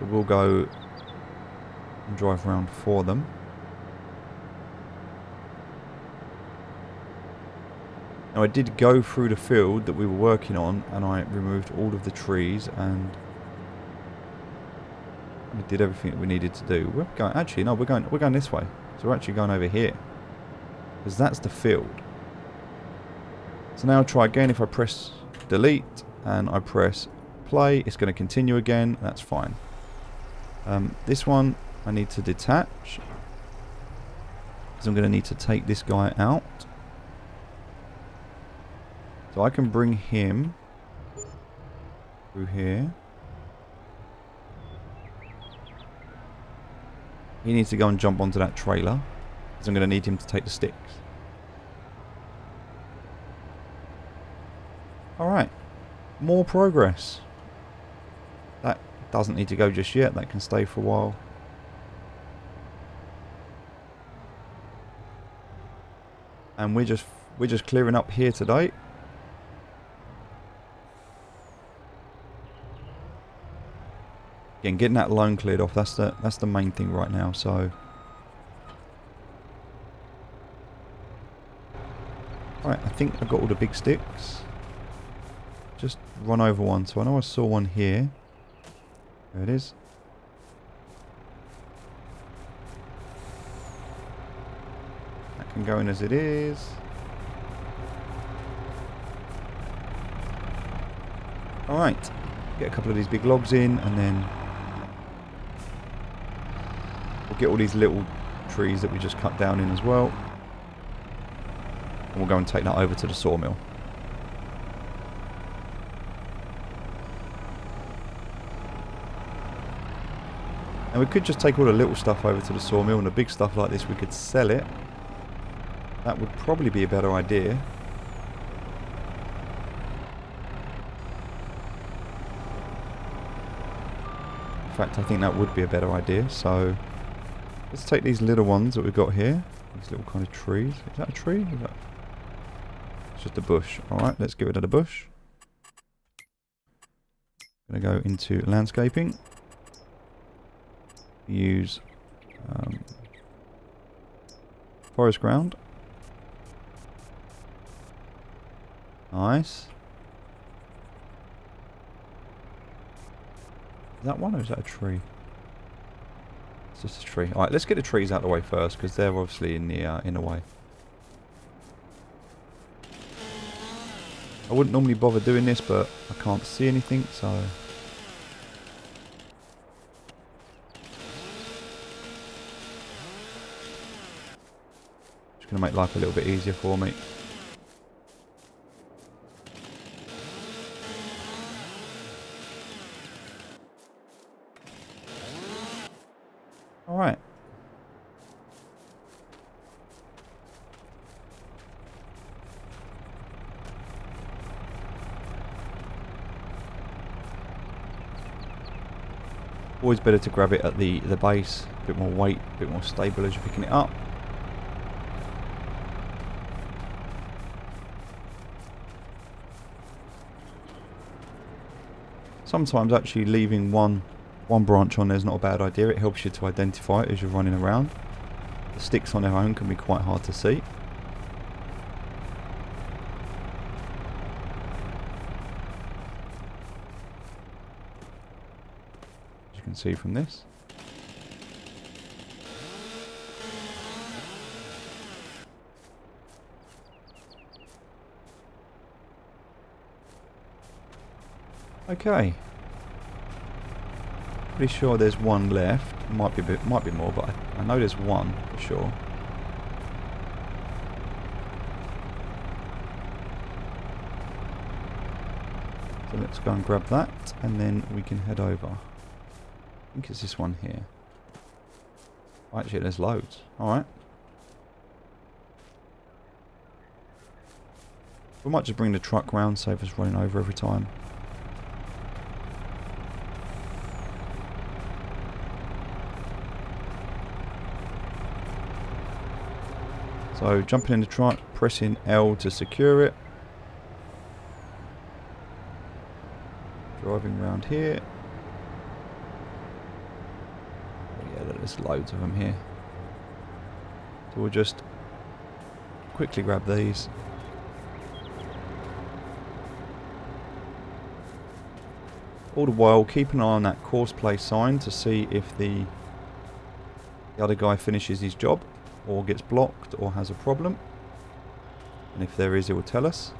Speaker 1: So we'll go and drive around for them. Now I did go through the field that we were working on and I removed all of the trees and we did everything that we needed to do. We're going, actually no, we're going this way. So we're actually going over here. Because that's the field. So now I'll try again. If I press delete and I press play, it's going to continue again. That's fine. This one I need to detach. Because I'm going to need to take this guy out. So I can bring him through here. He needs to go and jump onto that trailer. Because I'm going to need him to take the sticks. Alright. More progress. That doesn't need to go just yet. That can stay for a while. And we're just clearing up here today. Again, getting that loan cleared off, that's the main thing right now, so. Alright, I think I've got all the big sticks. Just run over one. So I know I saw one here. There it is. That can go in as it is. Alright. Get a couple of these big logs in and then we'll get all these little trees that we just cut down in as well. And we'll go and take that over to the sawmill. And we could just take all the little stuff over to the sawmill, and the big stuff like this we could sell it. That would probably be a better idea. In fact, I think that would be a better idea. So let's take these little ones that we've got here. These little kind of trees. Is that a tree? Is that... It's just a bush. Alright, let's get rid of the bush. I'm going to go into landscaping. Use forest ground. Nice. Is that one or is that a tree? It's just a tree. Alright, let's get the trees out of the way first because they're obviously in the way. I wouldn't normally bother doing this, but I can't see anything, so... Just going to make life a little bit easier for me. Alright. Always better to grab it at the base, a bit more weight, a bit more stable as you're picking it up. Sometimes actually leaving one branch on there is not a bad idea. It helps you to identify it as you're running around. The sticks on their own can be quite hard to see. Can see from this. Okay. Pretty sure there's one left. Might be more, but I know there's one for sure. So let's go and grab that, and then we can head over. I think it's this one here. Actually, there's loads. Alright. We might just bring the truck round, save us running over every time. So, jumping in the truck, pressing L to secure it. Driving around here. There's loads of them here. So we'll just quickly grab these. All the while, keep an eye on that course play sign to see if the other guy finishes his job or gets blocked or has a problem. And if there is, it will tell us.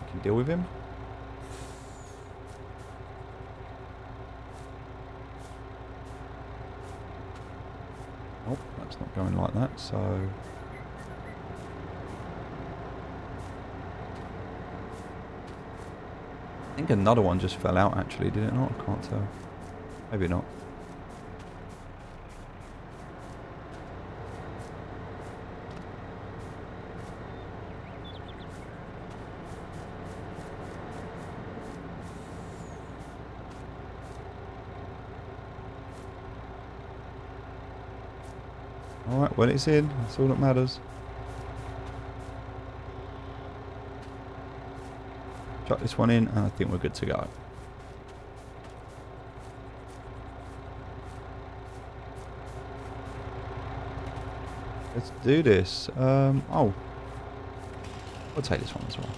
Speaker 1: We can deal with him. Oh, that's not going like that, so... I think another one just fell out actually, did it not? I can't tell. Maybe not. Alright, well it's in, that's all that matters. Chuck this one in and I think we're good to go. Let's do this. Oh. We'll take this one as well.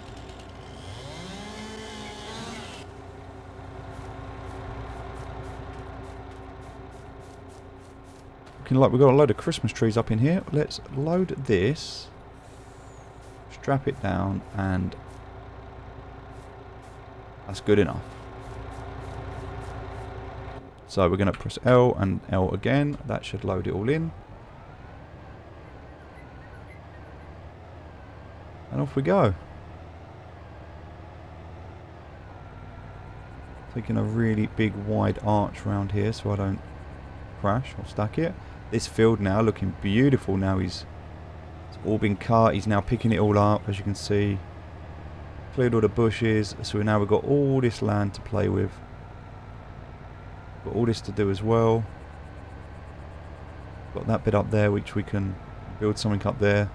Speaker 1: Like we've got a load of Christmas trees up in here. Let's load this, strap it down, and that's good enough. So we're going to press L and L again. That should load it all in. And off we go. Taking a really big wide arch around here so I don't crash. I'll stack it. This field now looking beautiful. Now it's all been cut. He's now picking it all up, as you can see. Cleared all the bushes. So now we've got all this land to play with. Got all this to do as well. Got that bit up there, which we can build something up there.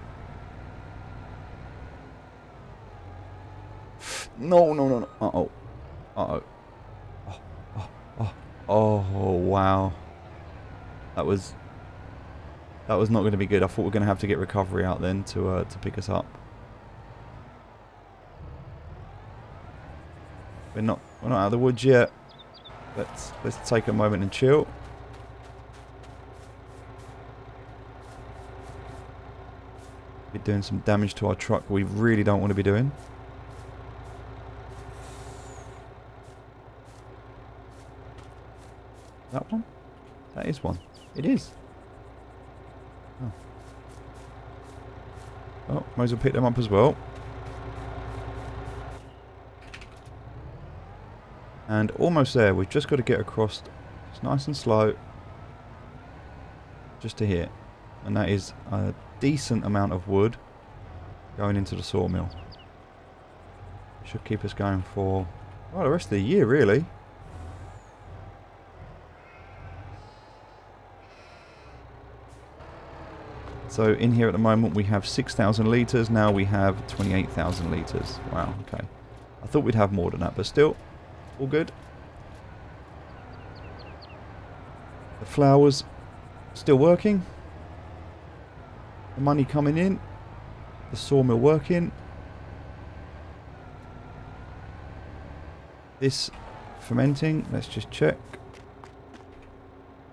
Speaker 1: No, no, no, no. Uh-oh. Uh-oh. Oh, oh, oh, oh, wow. That was not going to be good. I thought we were going to have to get recovery out then to pick us up. We're not out of the woods yet. Let's take a moment and chill. We're doing some damage to our truck we really don't want to be doing. That one? That is one. It is. Oh. Oh, might as well pick them up as well. And almost there. We've just got to get across. It's nice and slow. Just to here. And that is a decent amount of wood going into the sawmill. Should keep us going for, well, the rest of the year, really. So in here at the moment we have 6,000 litres. Now we have 28,000 litres. Wow, okay. I thought we'd have more than that, but still, all good. The flowers still working. The money coming in. The sawmill working. This fermenting, let's just check.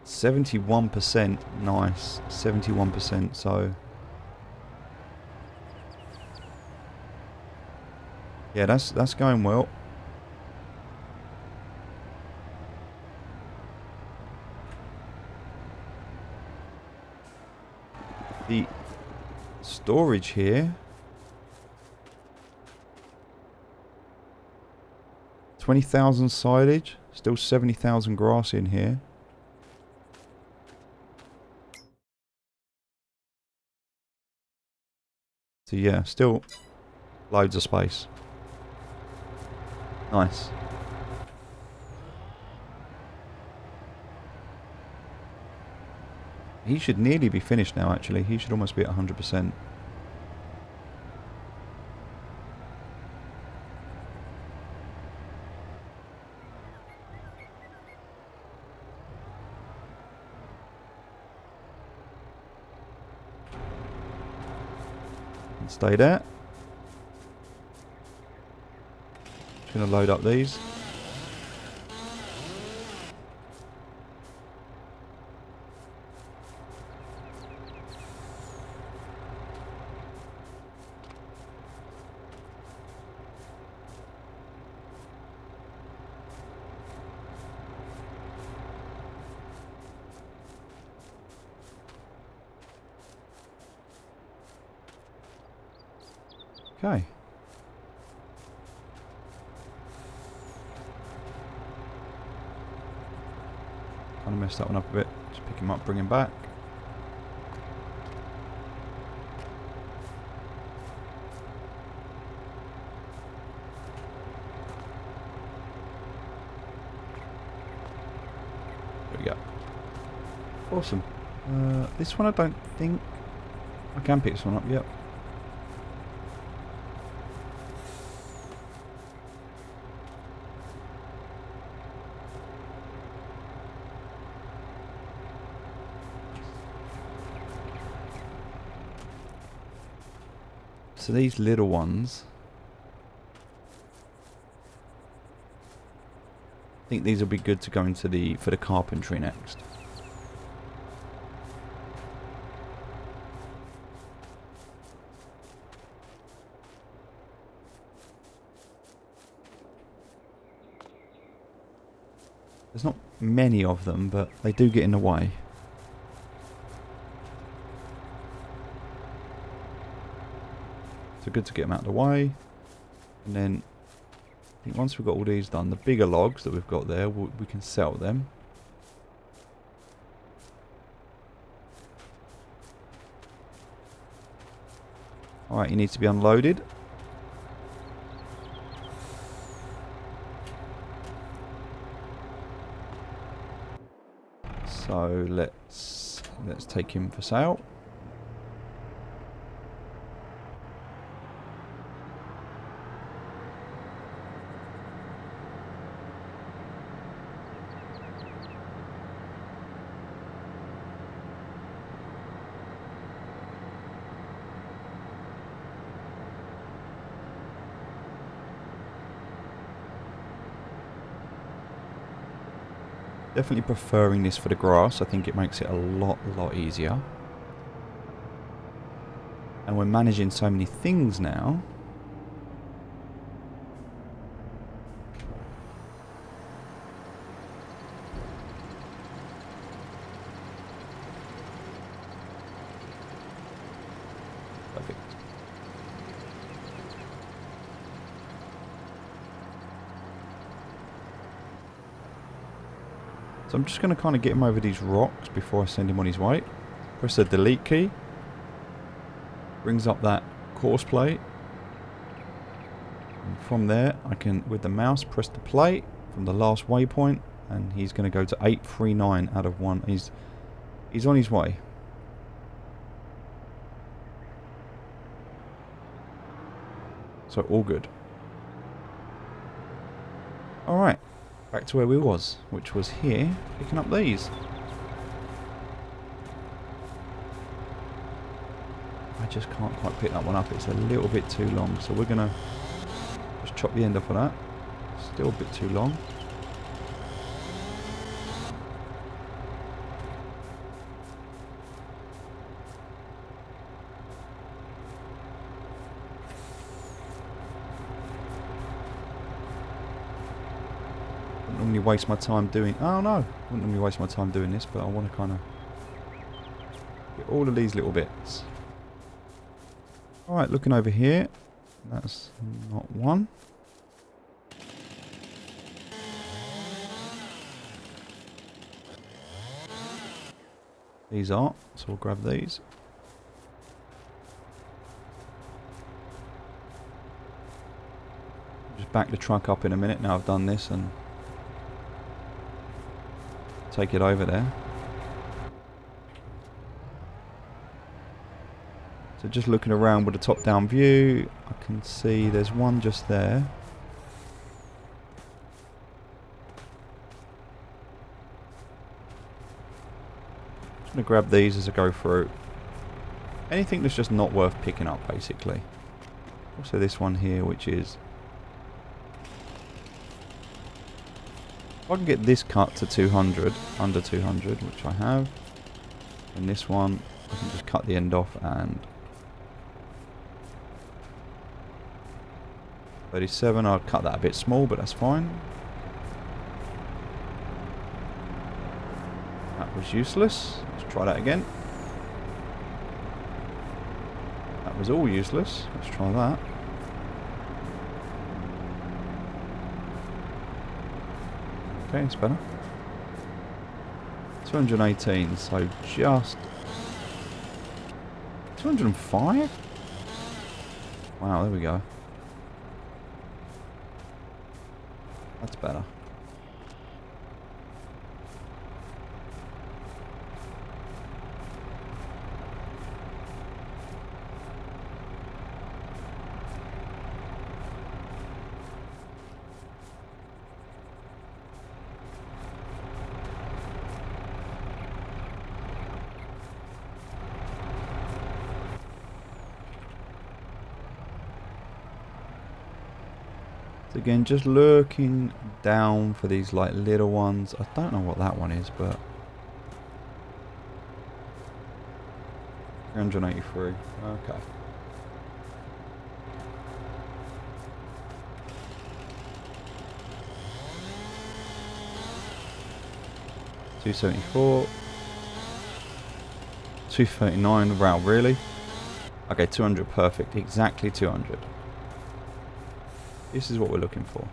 Speaker 1: 71%, nice, 71%, so yeah, that's going well. The storage here, 20,000 silage, still 70,000 grass in here. So yeah, still loads of space. Nice. He should nearly be finished now, actually. He should almost be at 100%. Stay there. Just going to load up these. Okay. Kind of messed that one up a bit. Just pick him up, bring him back. There we go. Awesome. This one I don't think I can pick this one up yet. So these little ones, I think these will be good to go into for the carpentry next. There's not many of them, but they do get in the way. So good to get them out of the way. And then I think once we've got all these done, the bigger logs that we've got there, we can sell them. Alright, he needs to be unloaded. So let's take him for sale. Definitely preferring this for the grass. I think it makes it a lot easier. And we're managing so many things now. Perfect. So I'm just going to kind of get him over these rocks before I send him on his way. Press the delete key. Brings up that course plate. And from there, I can, with the mouse, press the plate from the last waypoint. And he's going to go to 839 out of 1. He's on his way. So all good. Alright. Back to where we was, which was here, picking up these. I just can't quite pick that one up, it's a little bit too long, so we're gonna just chop the end off of that. Still a bit too long. Normally waste my time doing... Oh no, wouldn't normally waste my time doing this, but I want to kind of get all of these little bits. Alright, looking over here, that's not one. These are, so we'll grab these. Just back the truck up in a minute now I've done this and take it over there. So just looking around with a top-down view, I can see there's one just there. Just going to grab these as I go through. Anything that's just not worth picking up, basically. Also this one here, which is... If I can get this cut to 200, under 200, which I have, and this one, I can just cut the end off and 37, I'll cut that a bit small, but that's fine. That was useless. Let's try that again. That was all useless. Let's try that. Okay, it's better. 218, so just 205? Wow, there we go. That's better. Again, just looking down for these like little ones. I don't know what that one is, but 383. Okay. $274. 239. Wow, really? Okay, 200. Perfect. Exactly 200. This is what we're looking for.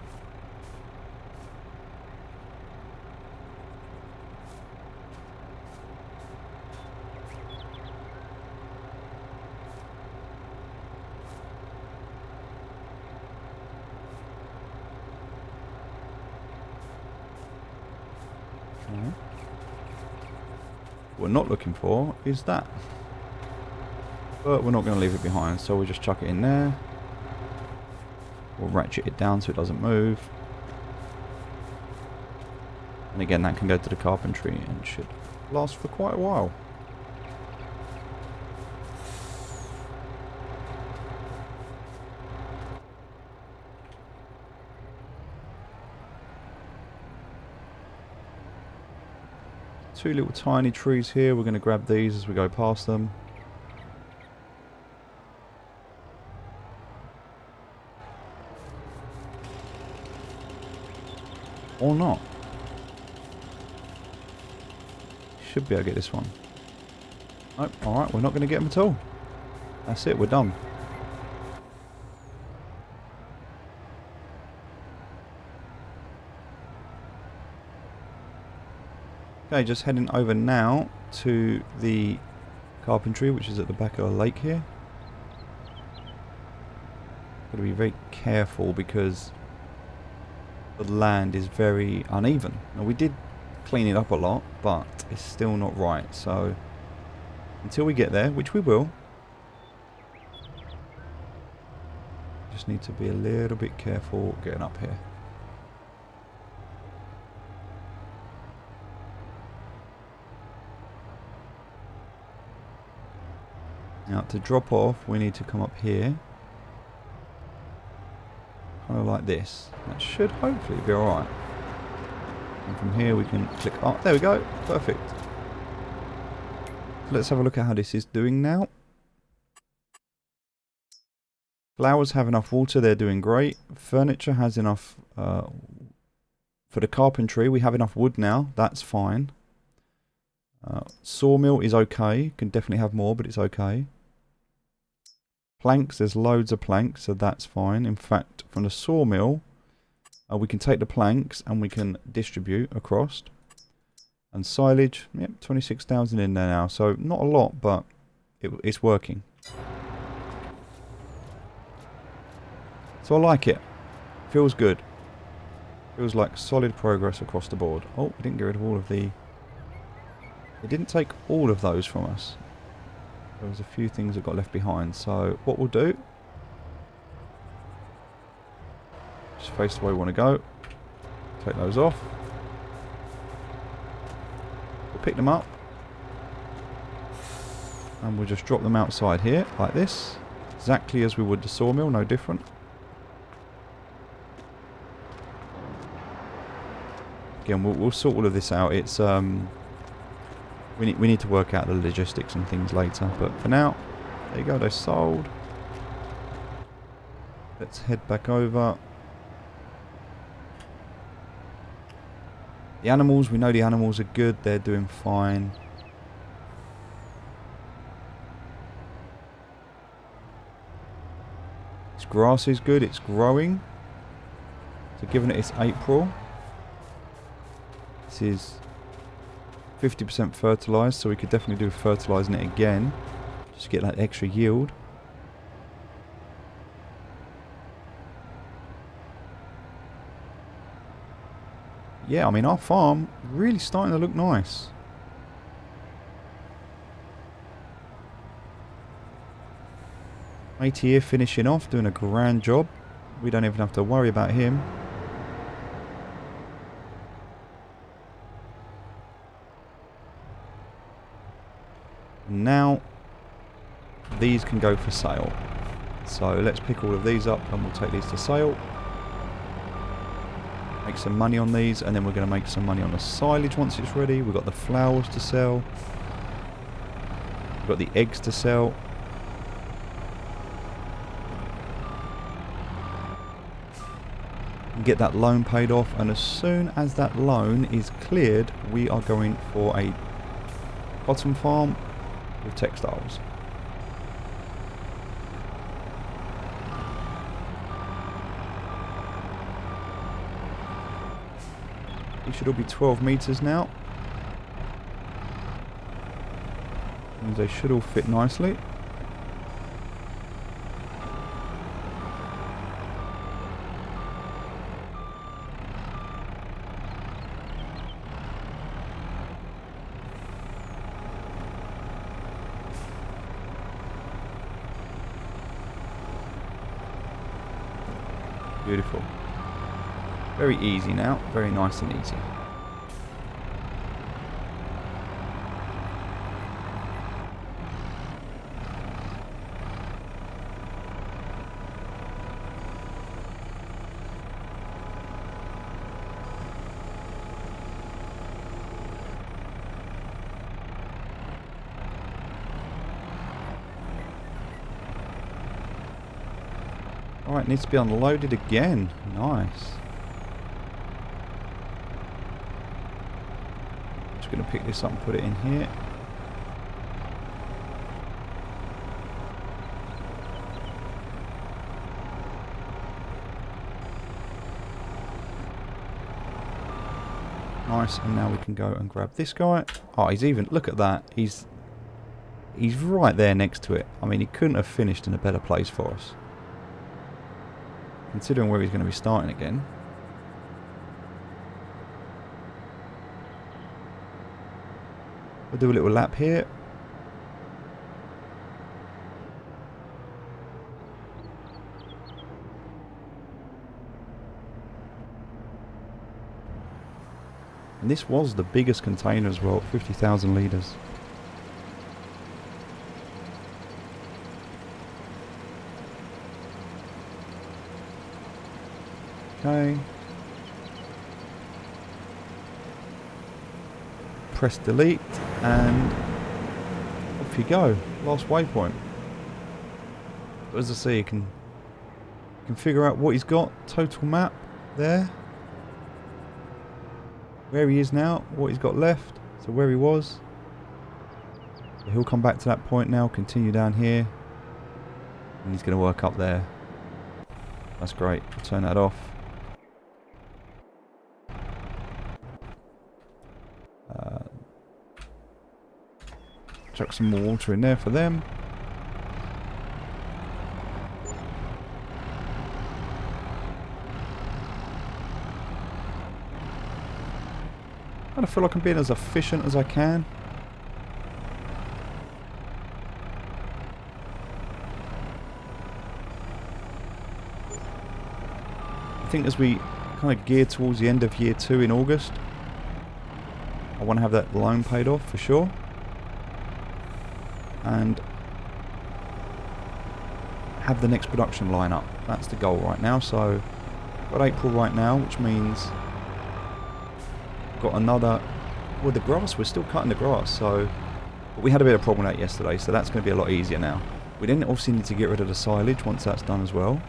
Speaker 1: Alright. What we're not looking for is that. But we're not going to leave it behind, so we'll just chuck it in there. We'll ratchet it down so it doesn't move. And again, that can go to the carpentry and should last for quite a while. Two little tiny trees here. We're going to grab these as we go past them. Or not. Should be able to get this one. Nope. Alright, we're not going to get them at all. That's it, we're done. Okay, just heading over now to the carpentry, which is at the back of the lake here. Got to be very careful because the land is very uneven. Now we did clean it up a lot, but it's still not right. So until we get there, which we will, just need to be a little bit careful getting up here. Now to drop off, we need to come up here. Kind of like this. That should hopefully be alright. And from here we can click up. There we go. Perfect. So let's have a look at how this is doing now. Flowers have enough water. They're doing great. Furniture has enough. For the carpentry, we have enough wood now. That's fine. Sawmill is okay. Can definitely have more, but it's okay. Planks, there's loads of planks, so that's fine. In fact, from the sawmill, we can take the planks and we can distribute across. And silage, yep, 26,000 in there now. So not a lot, but it's working. So I like it. Feels good. Feels like solid progress across the board. Oh, we didn't get rid of all of the... It didn't take all of those from us. There was a few things that got left behind. So what we'll do... Just face the way we want to go. Take those off. We'll pick them up. And we'll just drop them outside here, like this. Exactly as we would the sawmill, no different. Again, we'll sort all of this out. It's we need to work out the logistics and things later. But for now, there you go. They're sold. Let's head back over. The animals, we know the animals are good. They're doing fine. This grass is good. It's growing. So given it it's April, this is 50% fertilised, so we could definitely do fertilising it again. Just get that extra yield. Yeah, I mean our farm really starting to look nice. Mate here finishing off, doing a grand job. We don't even have to worry about him. Now these can go for sale. So let's pick all of these up and we'll take these to sale. Make some money on these, and then we're going to make some money on the silage once it's ready. We've got the flowers to sell. We've got the eggs to sell. And get that loan paid off, and as soon as that loan is cleared, we are going for a cotton farm with textiles. These should all be 12 meters now. And they should all fit nicely. Beautiful. Very easy now. Very nice and easy. Alright, needs to be unloaded again. Nice. Just going to pick this up and put it in here. Nice, and now we can go and grab this guy. Oh, he's even, look at that. He's right there next to it. I mean, he couldn't have finished in a better place for us. Considering where he's going to be starting again. We'll do a little lap here. And this was the biggest container as well, 50,000 litres. Okay. Press delete and off you go. Last waypoint. But as I say, you can figure out what he's got. Total map there. Where he is now, what he's got left. So where he was. So he'll come back to that point now, continue down here. And he's going to work up there. That's great. We'll turn that off. Chuck some more water in there for them. I kind of feel like I'm being as efficient as I can. I think as we kind of gear towards the end of year 2 in August, I want to have that loan paid off for sure. And have the next production line up. That's the goal right now. So we've got April right now, which means we've got another. With the grass, we're still cutting the grass. So, but we had a bit of a problem with that yesterday, so that's going to be a lot easier now. We then obviously need to get rid of the silage once that's done as well.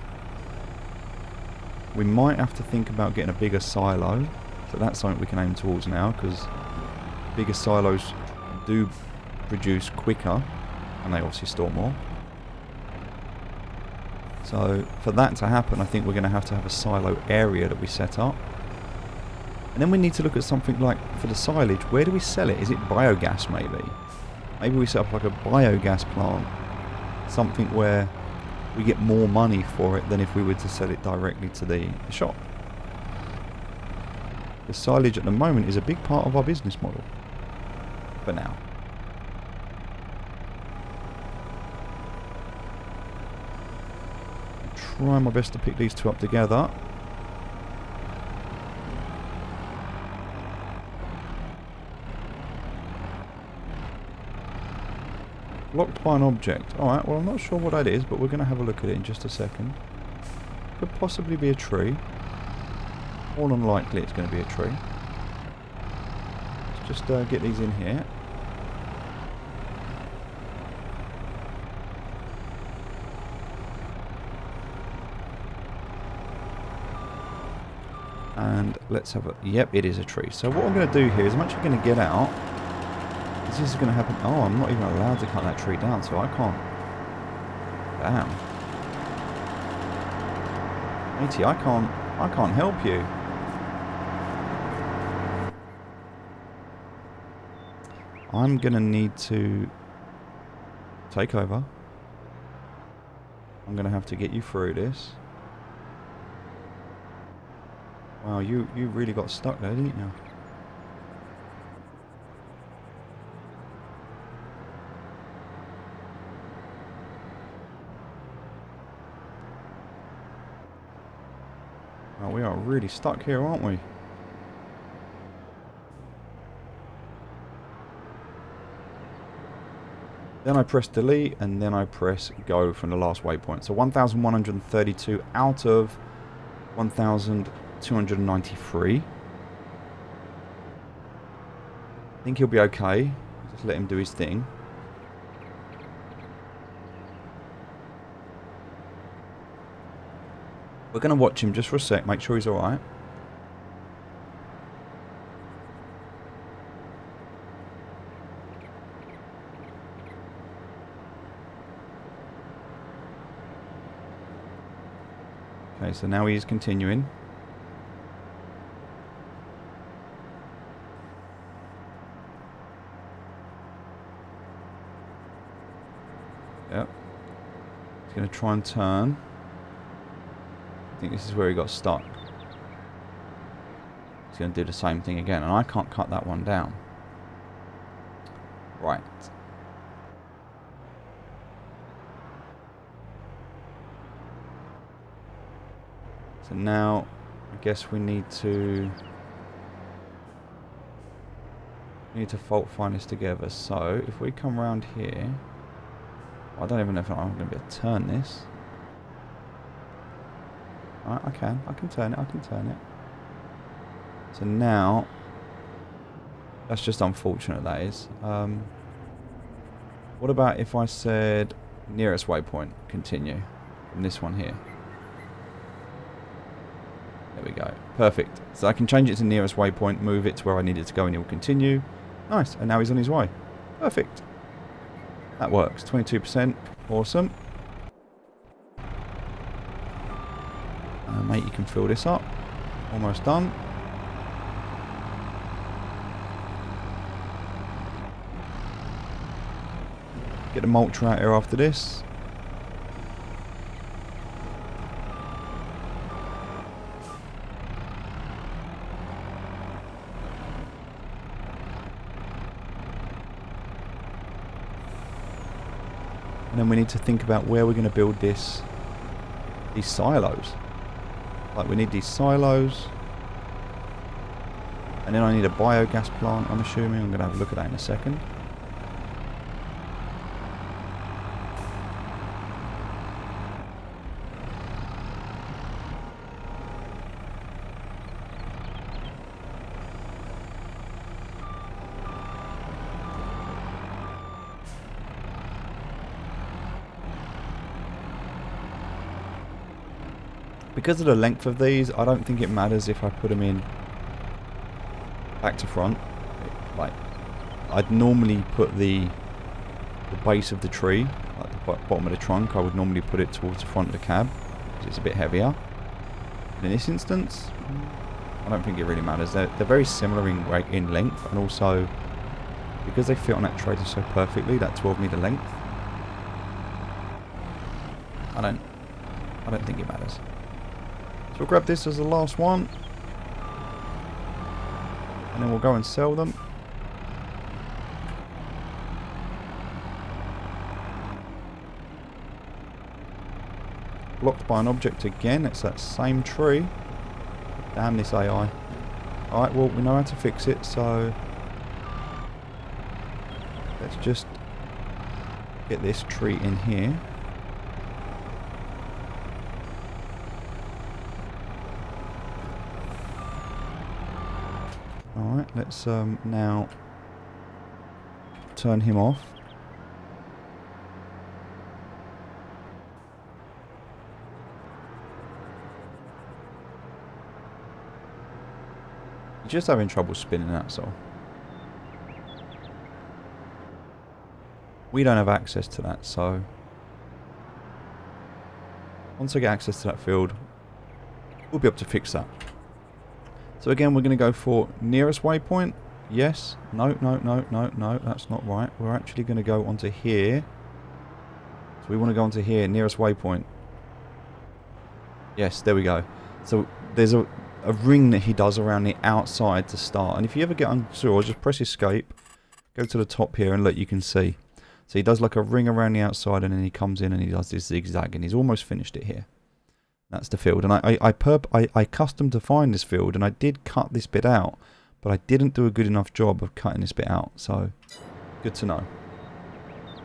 Speaker 1: We might have to think about getting a bigger silo. So that's something we can aim towards now, because bigger silos do produce quicker. And they obviously store more. So for that to happen, I think we're going to have a silo area that we set up. And then we need to look at something like, for the silage, where do we sell it? Is it biogas maybe? Maybe we set up like a biogas plant. Something where we get more money for it than if we were to sell it directly to the shop. The silage at the moment is a big part of our business model. For now. Try my best to pick these two up together. Blocked by an object. Alright, well I'm not sure what that is, but we're going to have a look at it in just a second. Could possibly be a tree. More than likely it's going to be a tree. Let's just get these in here. And let's have a... Yep, it is a tree. So what I'm going to do here is I'm actually going to get out. This is going to happen... Oh, I'm not even allowed to cut that tree down, so I can't... Damn. Matey, I can't help you. I'm going to need to take over. I'm going to have to get you through this. Wow, you really got stuck there, didn't you? really stuck here, aren't we? Then I press delete, and then I press go from the last waypoint. So 1,132 out of 1,293. I think he'll be okay. Just let him do his thing. We're going to watch him just for a sec, make sure he's alright. Okay, so now he's continuing. Yep. He's going to try and turn. I think this is where he got stuck. He's going to do the same thing again, and I can't cut that one down. Right. So now, I guess we need to fault find this together. So if we come around here, I don't even know if I'm going to be able to turn this. Right, I can turn it, I can turn it. So now, that's just unfortunate, that is. What about if I said nearest waypoint, continue, from this one here? There we go. Perfect. So I can change it to nearest waypoint, move it to where I need it to go, and it will continue. Nice. And now he's on his way. Perfect. That works. 22%. Awesome. Mate, you can fill this up. Almost done. Get the mulcher out here after this. And then we need to think about where we're going to build these silos. Like, we need these silos. And then I need a biogas plant, I'm assuming. I'm going to have a look at that in a second. Because of the length of these, I don't think it matters if I put them in back to front. Like, I'd normally put the base of the tree, like the bottom of the trunk, I would normally put it towards the front of the cab, because it's a bit heavier. But in this instance, I don't think it really matters. They're very similar in length, and also, because they fit on that trailer so perfectly, that 12 meter length, I don't think it matters. So we'll grab this as the last one, and then we'll go and sell them. Blocked by an object again. It's that same tree. Damn this AI. Alright, well, we know how to fix it, so let's just get this tree in here. Alright, let's now turn him off. Just having trouble spinning that, so we don't have access to that, so once I get access to that field, we'll be able to fix that. So again, we're going to go for nearest waypoint. Yes. No, that's not right. We're actually going to go onto here. So we want to go onto here, nearest waypoint. Yes, there we go. So there's a ring that he does around the outside to start. And if you ever get unsure, just press escape, go to the top here, and look, you can see. So he does like a ring around the outside, and then he comes in and he does this zigzag, and he's almost finished it here. That's the field, and I custom defined this field, and I did cut this bit out, but I didn't do a good enough job of cutting this bit out, so good to know.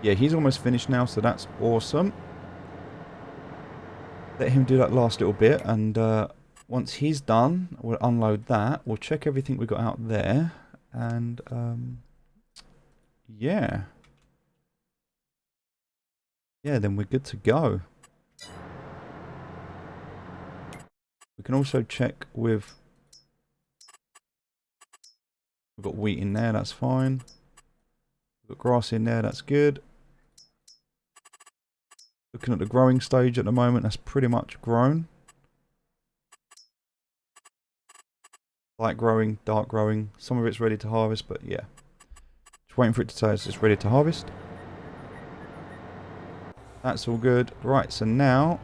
Speaker 1: Yeah, he's almost finished now, so that's awesome. Let him do that last little bit, and once he's done, we'll unload that. We'll check everything we got out there, and yeah. Yeah, then we're good to go. We can also check with... We've got wheat in there, that's fine. We've got grass in there, that's good. Looking at the growing stage at the moment, that's pretty much grown. Light growing, dark growing. Some of it's ready to harvest, but yeah. Just waiting for it to say it's ready to harvest. That's all good. Right, so now...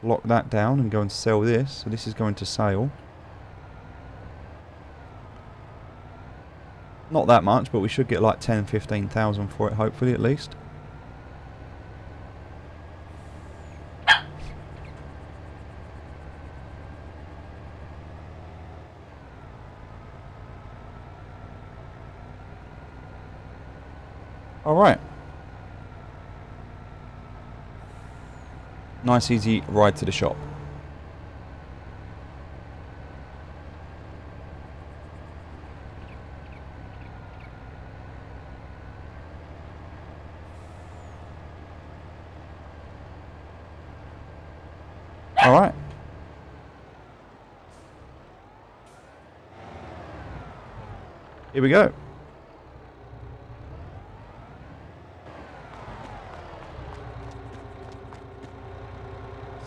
Speaker 1: lock that down and go and sell this. So this is going to sale. Not that much, but we should get like 10,000-15,000 for it, hopefully, at least. Alright. Nice easy ride to the shop. Alright. Here we go.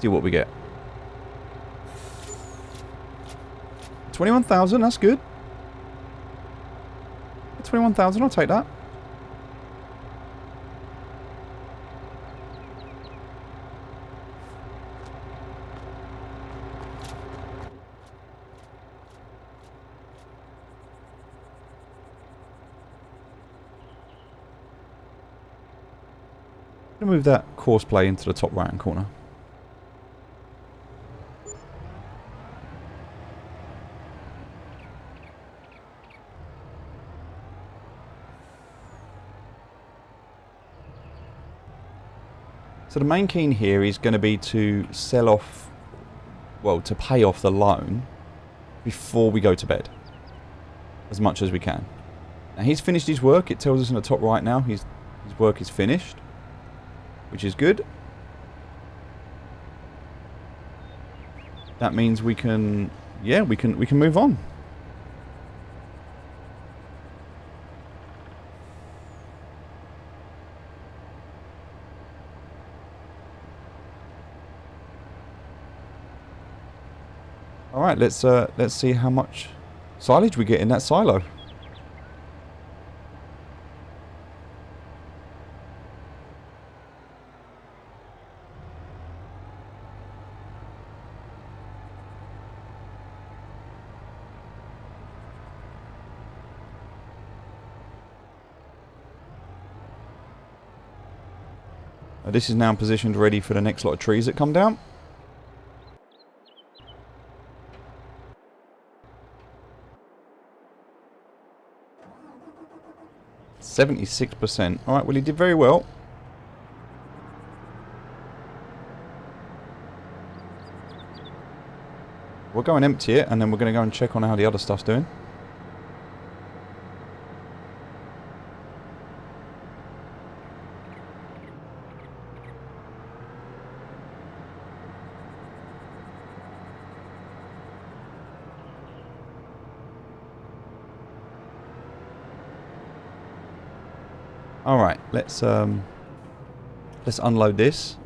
Speaker 1: See what we get. 21,000, that's good. 21,000, I'll take that. I'm gonna move that course play into the top right hand corner. So the main key here is going to be to sell off, well, to pay off the loan before we go to bed, as much as we can. Now he's finished his work. It tells us in the top right now his work is finished, which is good. That means we can, yeah, we can move on. All right, let's see how much silage we get in that silo. This is now positioned ready for the next lot of trees that come down. %76%. Alright, well he did very well. We'll go and empty it, and then we're going to go and check on how the other stuff's doing. Alright, let's unload this.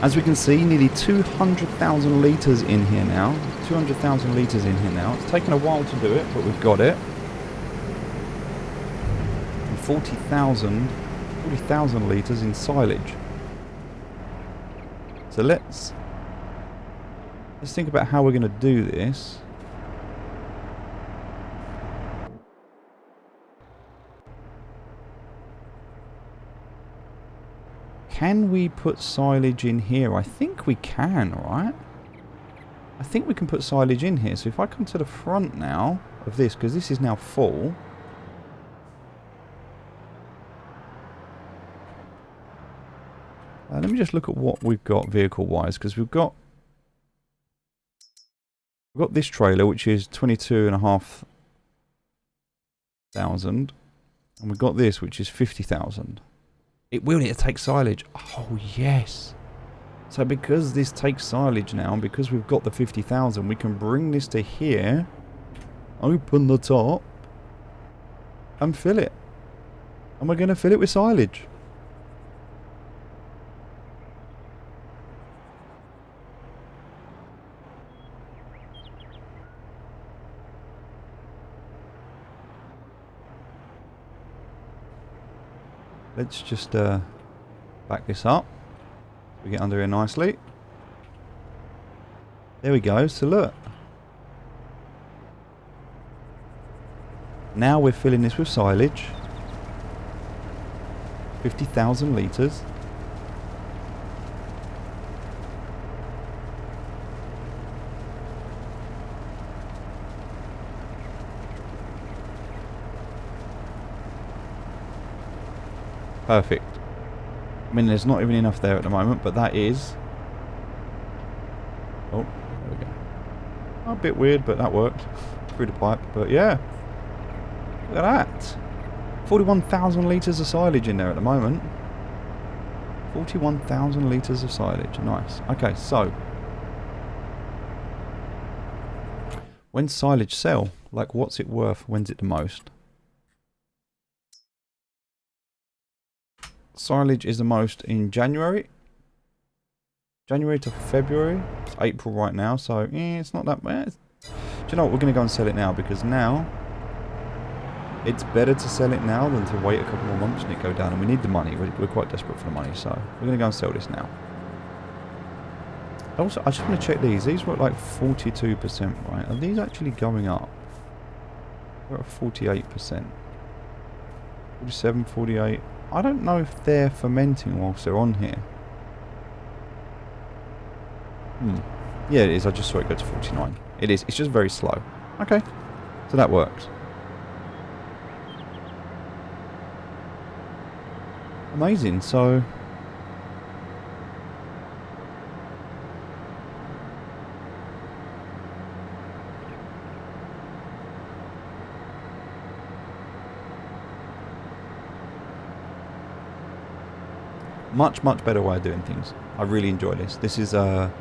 Speaker 1: As we can see, nearly 200,000 litres in here now. 200,000 litres in here now. It's taken a while to do it, but we've got it. And 40,000 litres in silage. So let's think about how we're going to do this. can we put silage in here? I think we can, right? I think we can put silage in here. So if I come to the front now of this, because this is now full. Let me just look at what we've got vehicle-wise, because we've got this trailer, which is 22,500, and we've got this, which is 50,000. It will need to take silage. Oh, yes. So because this takes silage now, and because we've got the 50,000, we can bring this to here, open the top, and fill it. And we're going to fill it with silage. Let's just back this up. We get under here nicely. There we go. So look. Now we're filling this with silage. 50,000 litres. Perfect. I mean, there's not even enough there at the moment, but that is... Oh, there we go. A bit weird, but that worked. Through the pipe, but yeah. Look at that. 41,000 litres of silage in there at the moment. 41,000 litres of silage. Nice. Okay, so... When's silage sell? Like, what's it worth? When's it the most? Silage is the most in January. January to February. It's April right now, so it's not that bad. Do you know what? We're going to go and sell it now, because now it's better to sell it now than to wait a couple more months and it go down. And we need the money. We're quite desperate for the money, so we're going to go and sell this now. Also, I just want to check these. These were at like 42%, right? Are these actually going up? We're at 48%. 47, 48. I don't know if they're fermenting whilst they're on here. Yeah, it is. I just saw it go to 49. It is. It's just very slow. Okay. So that works. Amazing. So... much better way of doing things. I really enjoy this. This is going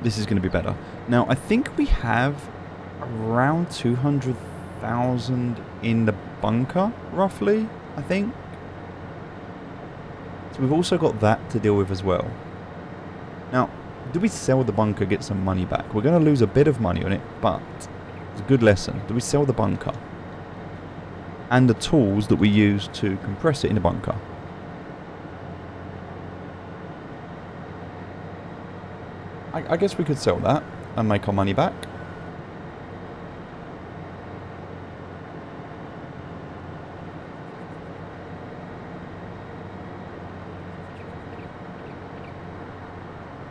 Speaker 1: to be better. Now I think we have around 200,000 in the bunker, roughly. I think. So we've also got that to deal with as well. Now, do we sell the bunker, get some money back? We're going to lose a bit of money on it, but it's a good lesson. Do we sell the bunker and the tools that we use to compress it in the bunker? I guess we could sell that and make our money back.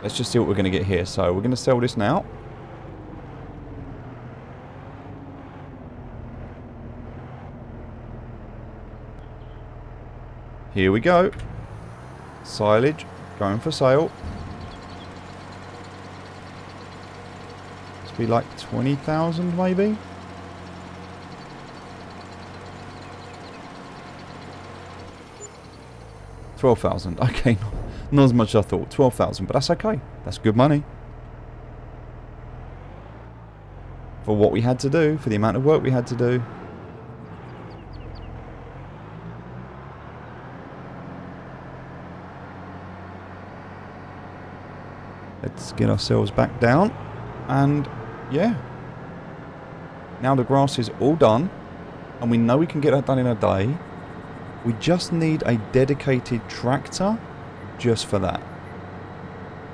Speaker 1: Let's just see what we're going to get here. So we're going to sell this now. Here we go. Silage going for sale. Be like 20,000 maybe. $12,000. Okay, not as much as I thought. 12,000, but that's okay. That's good money for what we had to do, for the amount of work we had to do. Let's get ourselves back down, and yeah, now the grass is all done and we know we can get that done in a day. We just need a dedicated tractor just for that,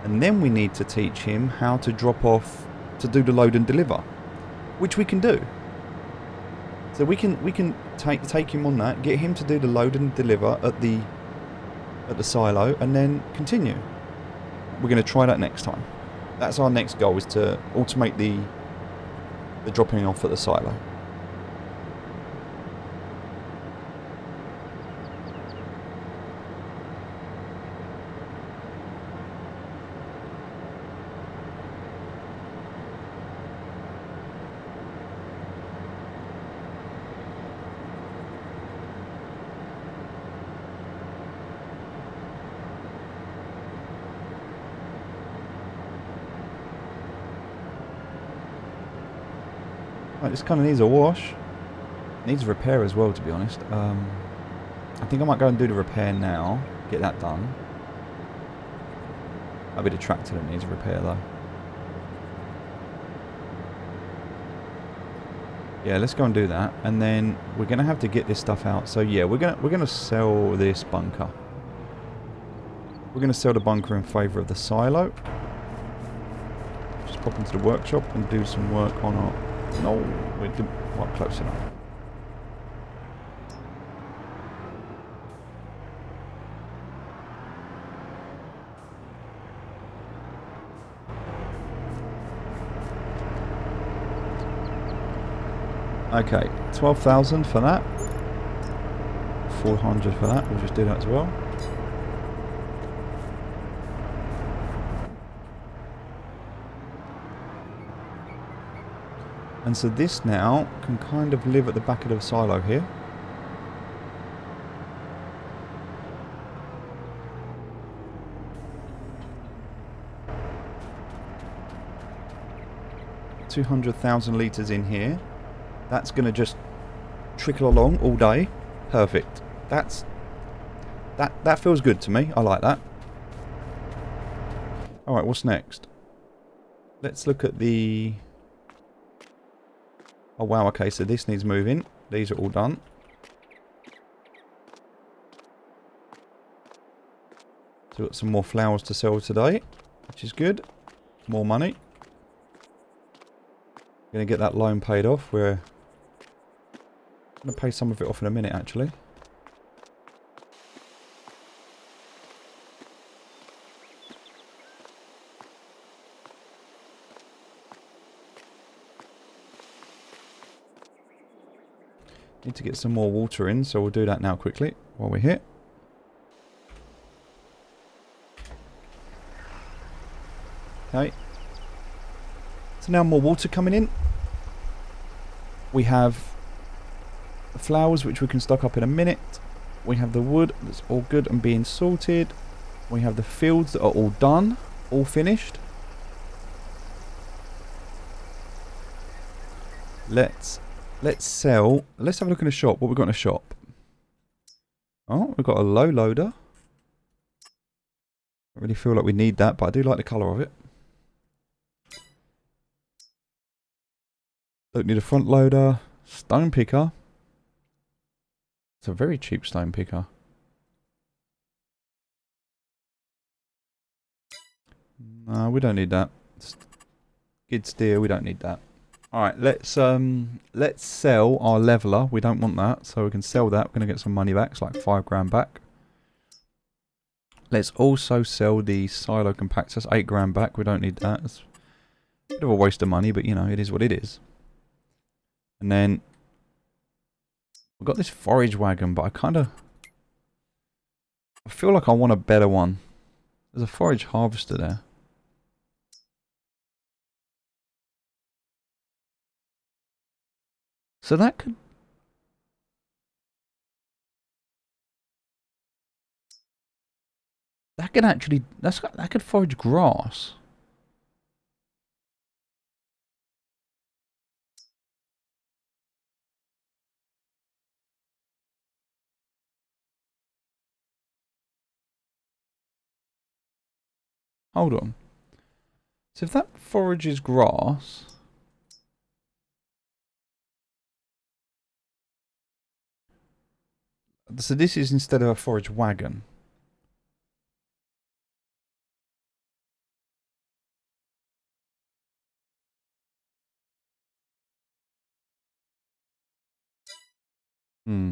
Speaker 1: and then we need to teach him how to drop off, to do the load and deliver, which we can do. So we can take him on that, get him to do the load and deliver at the at the silo and then continue. We're going to try that next time. That's our next goal, is to automate the dropping off at the silo. Right, this kind of needs a wash. Needs repair as well, to be honest. I think I might go and do the repair now. Get that done. That'll be the tractor that needs repair though. Yeah, let's go and do that, and then we're gonna have to get this stuff out. So yeah, we're gonna sell this bunker. We're gonna sell the bunker in favour of the silo. Just pop into the workshop and do some work on our. No, we're quite close enough. Okay, 12,000 for that. 400 for that. We'll just do that as well. And so this now can kind of live at the back of the silo here. $200,000 litres in here. That's going to just trickle along all day. Perfect. That feels good to me. I like that. Alright, what's next? Let's look at the... Oh wow, okay, so this needs moving. These are all done. So we've got some more flowers to sell today, which is good. More money. Gonna get that loan paid off. We're gonna pay some of it off in a minute, actually. Need to get some more water in, so we'll do that now quickly while we're here. Okay. So now more water coming in. We have the flowers, which we can stock up in a minute. We have the wood that's all good and being sorted. We have the fields that are all done, all finished. Let's sell. Let's have a look in the shop. What we've got in the shop. Oh, we've got a low loader. I really feel like we need that, but I do like the colour of it. Don't need a front loader. Stone picker. It's a very cheap stone picker. No, we don't need that. Skid steer, we don't need that. Alright, let's sell our leveler. We don't want that, so we can sell that. We're gonna get some money back. It's like £5 back. Let's also sell the silo compactor. That's £8 back. We don't need that. It's a bit of a waste of money, but you know, it is what it is. And then we've got this forage wagon, but I feel like I want a better one. There's a forage harvester there. So that could... That could actually... That could forage grass. Hold on. So if that forages grass... So this is instead of a forage wagon. Hmm.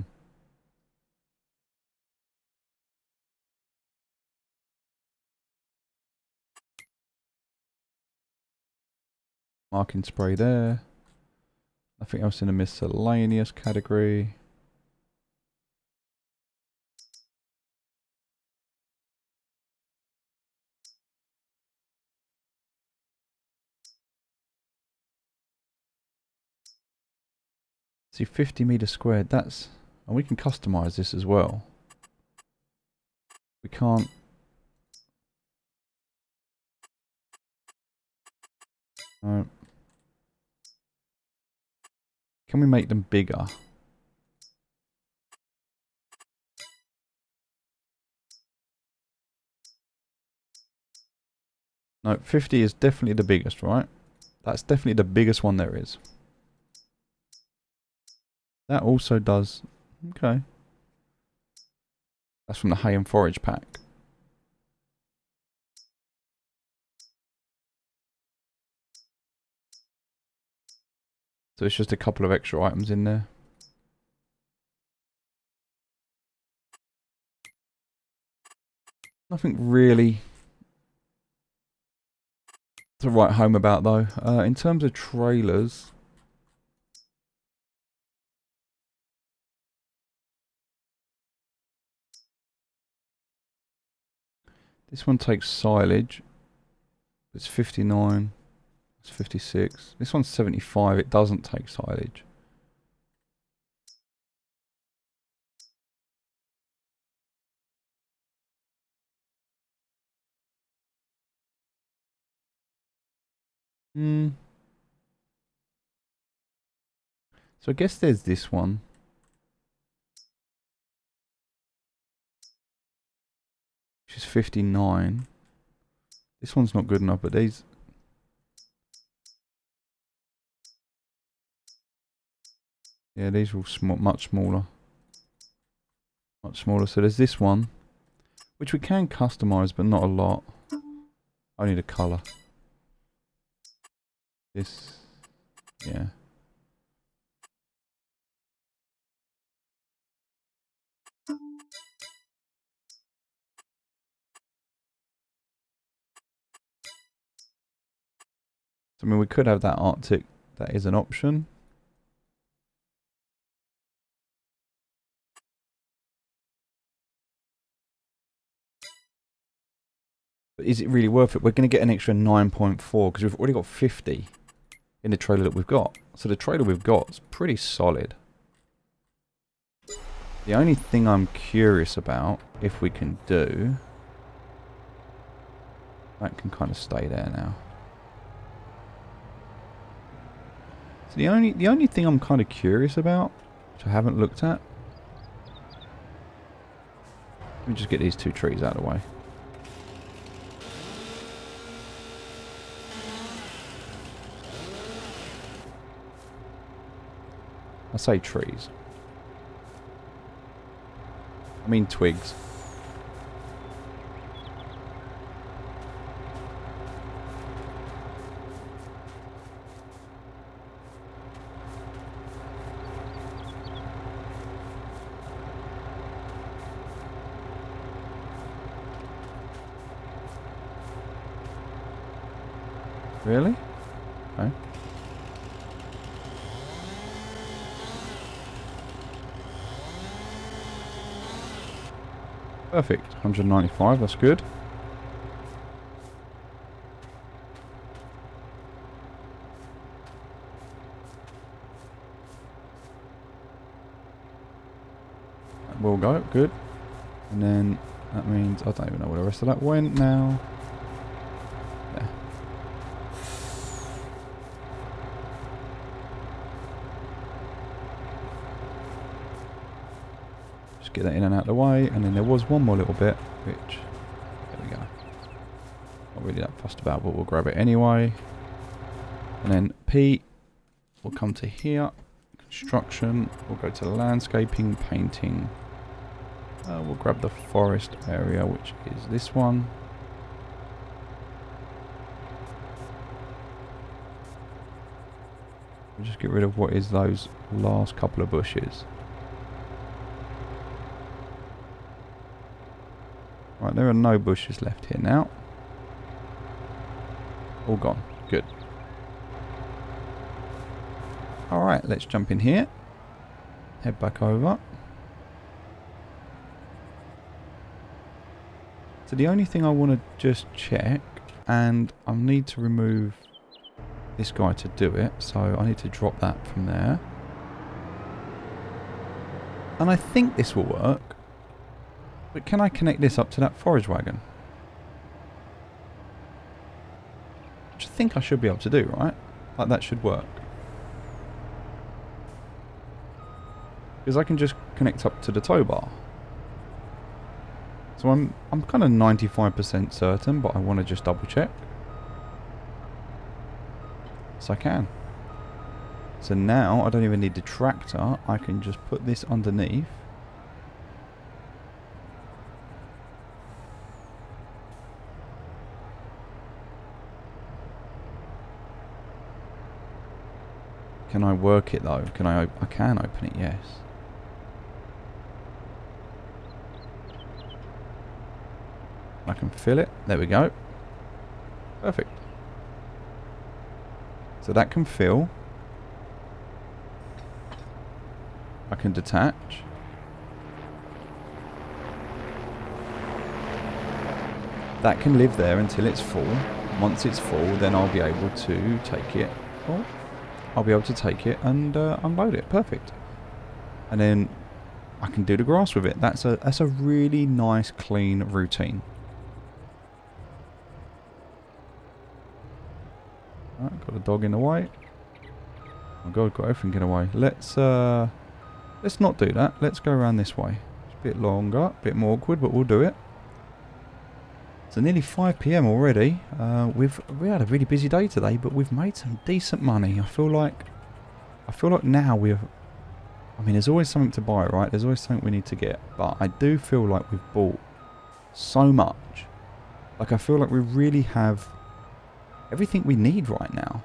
Speaker 1: Marking spray there. Nothing else in the miscellaneous category. See, 50 meters squared, that's... And we can customize this as well. We can't... No. Can we make them bigger? No, 50 is definitely the biggest, right? That's definitely the biggest one there is. That also does... Okay. That's from the hay and forage pack. So it's just a couple of extra items in there. Nothing really to write home about though. In terms of trailers... This one takes silage. It's 59. It's 56. This one's 75. It doesn't take silage. So I guess there's this one. Which is 59. This one's not good enough, but these... Yeah, these are all much smaller. Much smaller. So there's this one, which we can customize, but not a lot. Only the colour. This... Yeah. I mean, we could have that Arctic. That is an option. But is it really worth it? We're going to get an extra 9.4 because we've already got 50 in the trailer that we've got. So the trailer we've got is pretty solid. The only thing I'm curious about, if we can do... That can kind of stay there now. So the only thing I'm kind of curious about, which I haven't looked at... Let me just get these two trees out of the way. I say trees. I mean twigs. Really? Okay. Perfect. 195, that's good. That will go, good. And then that means, I don't even know where the rest of that went now. There. Just get that in and out of the way, and then there was one more little bit, which, there we go. Not really that fussed about, but we'll grab it anyway. And then P will come to here, construction, we'll go to landscaping, painting. We'll grab the forest area, which is this one. We'll just get rid of what is those last couple of bushes. Right, there are no bushes left here now. All gone. Good. Alright, let's jump in here. Head back over. So the only thing I want to just check, and I need to remove this guy to do it, so I need to drop that from there. And I think this will work. But can I connect this up to that forage wagon? Which I think I should be able to do, right? Like that should work. Because I can just connect up to the tow bar. So I'm kind of 95% certain, but I want to just double check. Yes, I can. So now I don't even need the tractor. I can just put this underneath. Can I work it though? Can I can open it, yes. I can fill it. There we go. Perfect. So that can fill. I can detach. That can live there until it's full. Once it's full, then I'll be able to take it. Oh, I'll be able to take it and unload it. Perfect. And then I can do the grass with it. That's a really nice, clean routine. Right, got a dog in the way. Oh god, got everything in the way. Let's not do that. Let's go around this way. It's a bit longer, a bit more awkward, but we'll do it. So nearly 5 PM already. We had a really busy day today, but we've made some decent money. I feel like now I mean, there's always something to buy, right? There's always something we need to get, but I do feel like we've bought so much. Like I feel like we really have everything we need right now.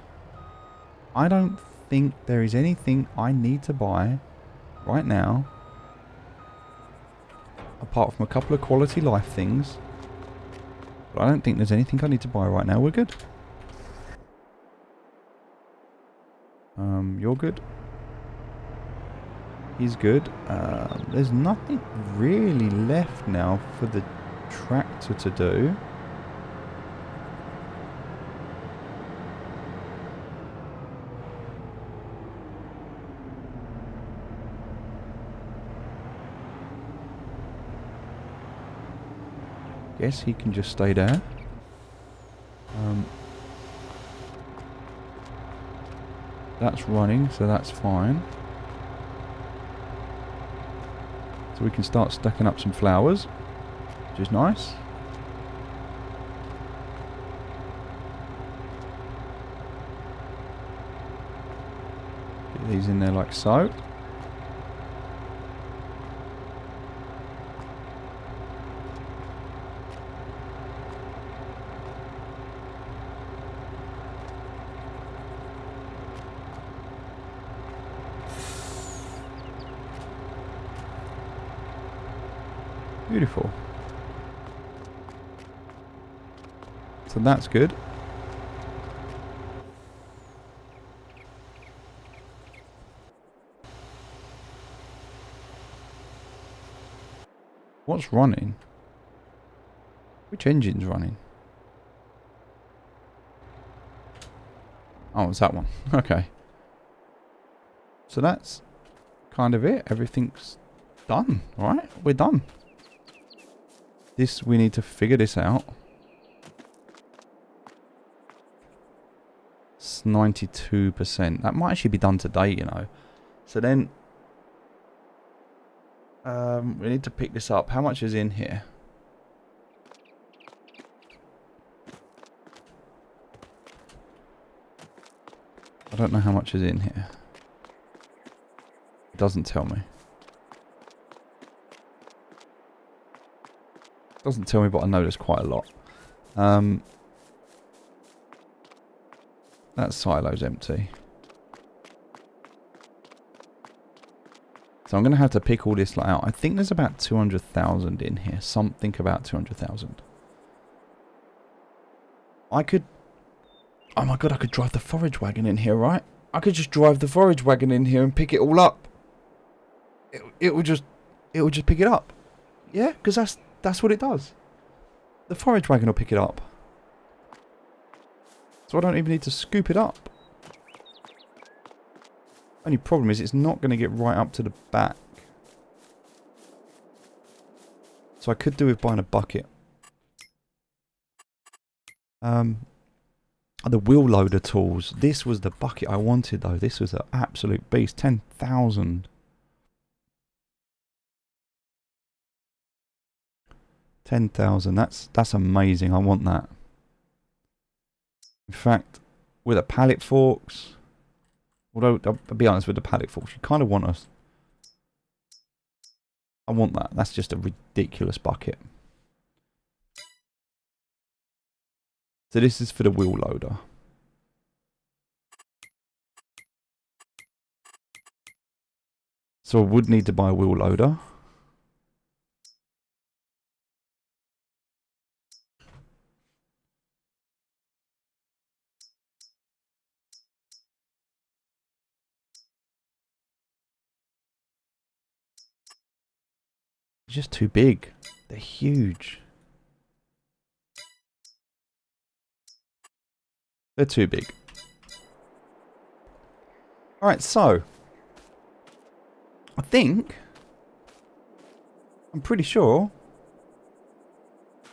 Speaker 1: I don't think there is anything I need to buy right now apart from a couple of quality life things. But I don't think there's anything I need to buy right now. We're good. You're good. He's good. There's nothing really left now for the tractor to do. Guess he can just stay there. That's running, so that's fine. So we can start stacking up some flowers, which is nice. Get these in there like so. Beautiful. So that's good. What's running? Which engine's running? Oh, it's that one. Okay. So that's kind of it. Everything's done, right? We're done. We need to figure this out. It's 92%. That might actually be done today, you know. So then, we need to pick this up. How much is in here? I don't know how much is in here. It doesn't tell me. Doesn't tell me, but I know there's quite a lot. That silo's empty. So I'm going to have to pick all this out. I think there's about 200,000 in here. Something about 200,000. I could... Oh my god, I could drive the forage wagon in here, right? I could just drive the forage wagon in here and pick it all up. It would just pick it up. Yeah, because that's what it does. The forage wagon will pick it up. So I don't even need to scoop it up. Only problem is it's not going to get right up to the back. So I could do with buying a bucket. The wheel loader tools. This was the bucket I wanted though. This was an absolute beast. 10,000. 10,000. That's amazing. I want that. In fact, with the pallet forks, although I'll be honest with the pallet forks, you kind of want us. I want that. That's just a ridiculous bucket. So this is for the wheel loader. So I would need to buy a wheel loader. It's just too big. They're huge. They're too big. Alright, so I'm pretty sure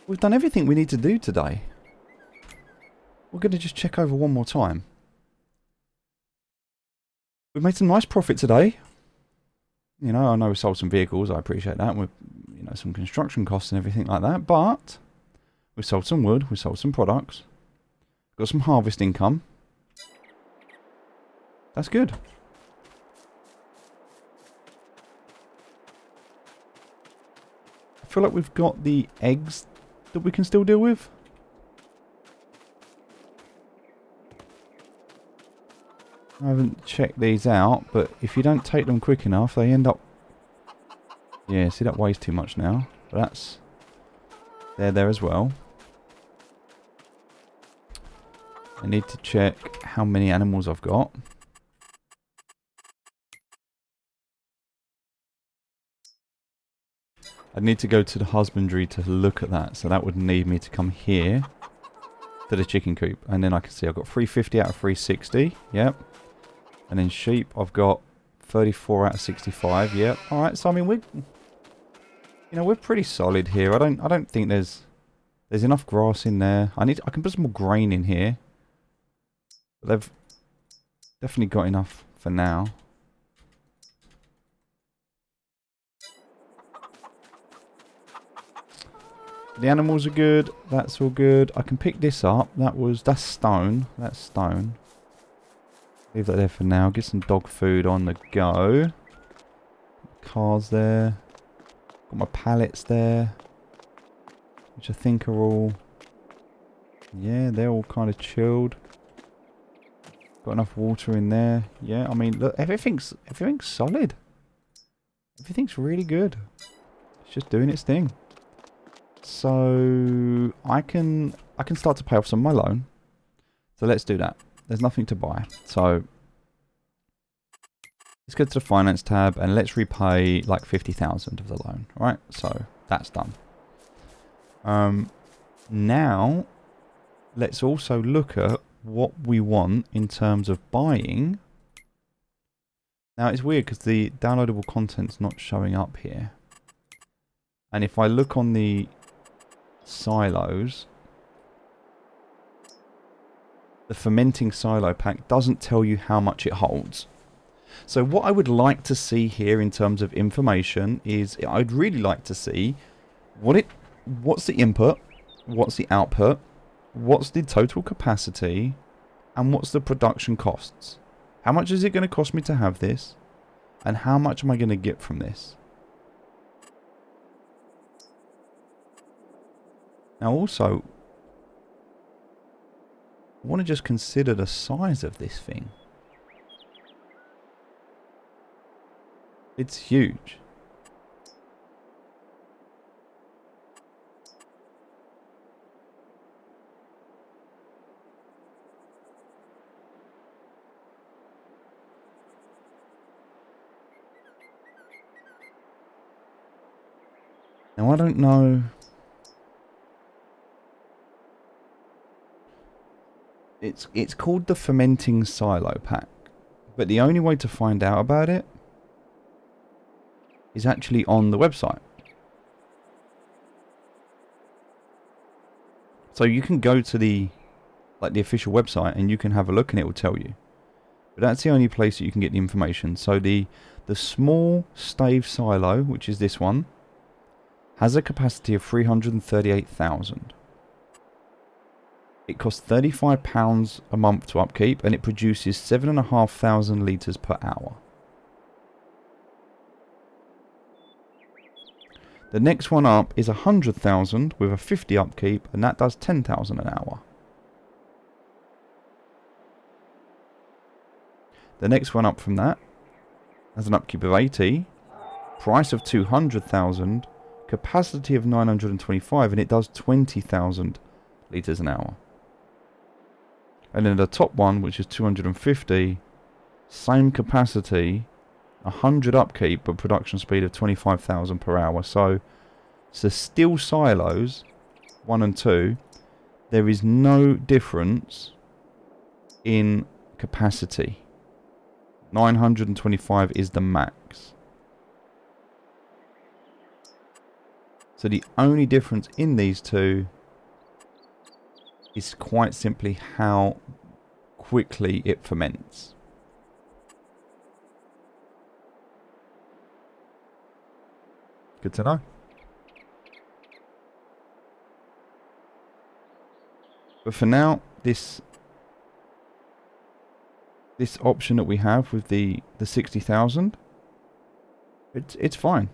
Speaker 1: we've done everything we need to do today. We're going to just check over one more time. We've made some nice profit today. You know, I know we sold some vehicles. I appreciate that. With, you know, some construction costs and everything like that. But we sold some wood. We sold some products. Got some harvest income. That's good. I feel like we've got the eggs that we can still deal with. I haven't checked these out, but if you don't take them quick enough, they end up... Yeah, see, that weighs too much now. But that's... They're there as well. I need to check how many animals I've got. I'd need to go to the husbandry to look at that, so that would need me to come here to the chicken coop. And then I can see I've got 350 out of 360. Yep. And then sheep, I've got 34 out of 65. Yep. All right. So I mean, we're pretty solid here. I don't think there's enough grass in there. I can put some more grain in here. But they've definitely got enough for now. The animals are good. That's all good. I can pick this up. That's stone. That's stone. Leave that there for now. Get some dog food on the go. Cars there. Got my pallets there. Which I think are all... Yeah, they're all kind of chilled. Got enough water in there. Yeah, I mean, look, everything's solid. Everything's really good. It's just doing its thing. So I can start to pay off some of my loan. So let's do that. There's nothing to buy. So let's go to the finance tab and let's repay like 50,000 of the loan. All right, so that's done. Now let's also look at what we want in terms of buying. Now it's weird because the downloadable content's not showing up here. And if I look on the silos, the fermenting silo pack doesn't tell you how much it holds. So what I would like to see here in terms of information is I'd really like to see what's the input, what's the output, what's the total capacity, and what's the production costs. How much is it going to cost me to have this, and how much am I going to get from this? Now also, I want to just consider the size of this thing. It's huge. Now I don't know. It's called the fermenting silo pack, but the only way to find out about it is actually on the website. So you can go to the official website and you can have a look and it will tell you. But that's the only place that you can get the information. So the small stave silo, which is this one, has a capacity of 338,000. It costs £35 a month to upkeep, and it produces 7,500 litres per hour. The next one up is 100,000 with a 50 upkeep, and that does 10,000 an hour. The next one up from that has an upkeep of 80, price of 200,000, capacity of 925, and it does 20,000 litres an hour. And then the top one, which is 250, same capacity, 100 upkeep, but production speed of 25,000 per hour. So still silos, 1 and 2, there is no difference in capacity. 925 is the max. So the only difference in these two is quite simply how quickly it ferments. Good to know. But for now, this option that we have with the 60,000, it's fine.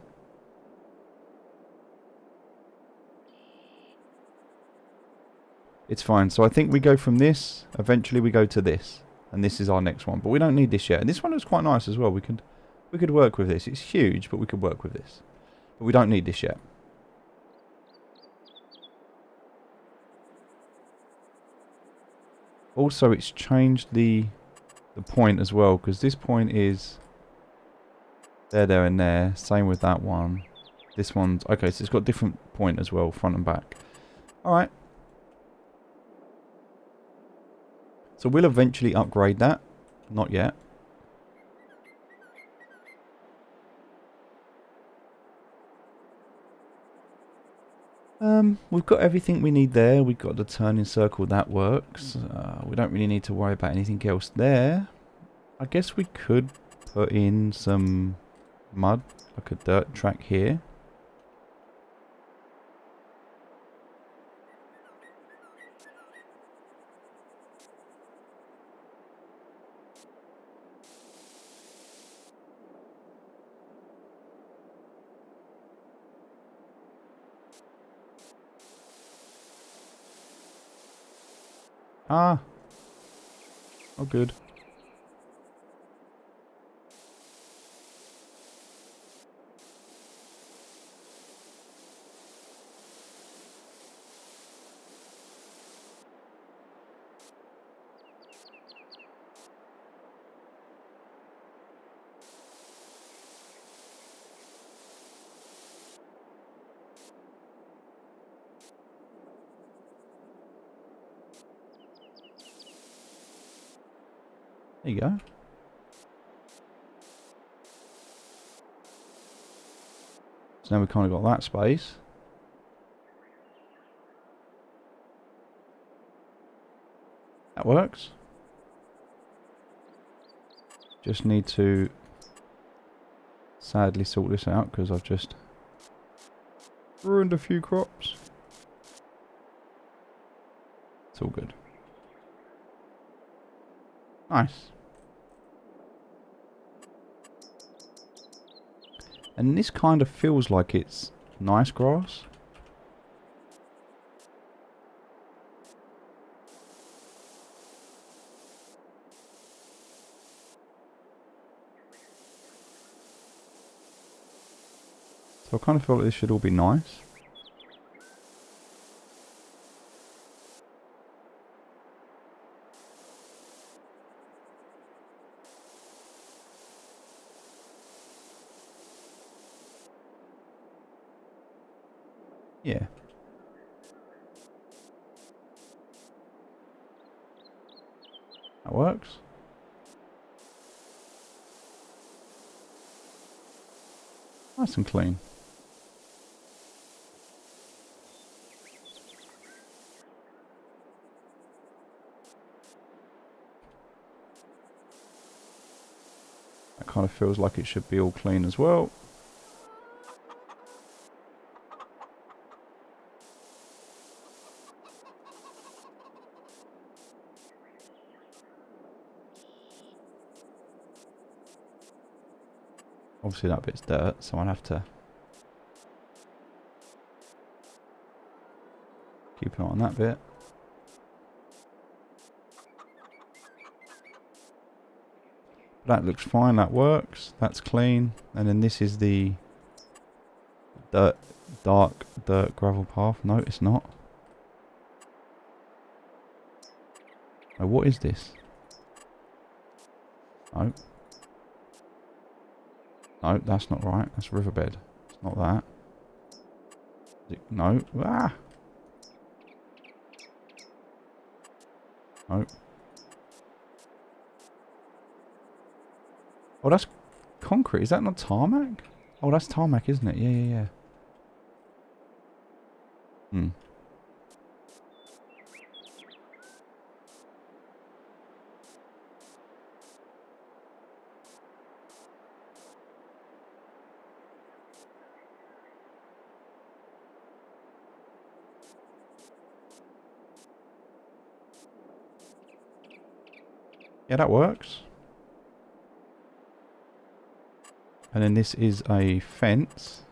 Speaker 1: It's fine. So I think we go from this, eventually we go to this, and this is our next one. But we don't need this yet. And this one is quite nice as well. We could work with this. It's huge, but we could work with this. But we don't need this yet. Also, it's changed the point as well, because this point is there, and there. Same with that one. This one's okay, so it's got different point as well, front and back. Alright. So we'll eventually upgrade that. Not yet. We've got everything we need there. We've got the turning circle, that works. We don't really need to worry about anything else there. I guess we could put in some mud, like a dirt track here. Ah. Oh, good. There you go. So now we've kind of got that space. That works. Just need to sadly sort this out because I've just ruined a few crops. It's all good. Nice. And this kind of feels like it's nice grass. So I kind of feel like this should all be nice. Yeah. That works. Nice and clean. That kind of feels like it should be all clean as well. Obviously that bit's dirt, so I'll have to keep an eye on that bit. That looks fine, that works, that's clean. And then this is the dark dirt gravel path. No, it's not. Oh, what is this? No. No, that's not right. That's riverbed. It's not that. No. Ah! No. Oh, that's concrete. Is that not tarmac? Oh, that's tarmac, isn't it? Yeah, yeah, yeah. Hmm. Yeah, that works. And then this is a fence.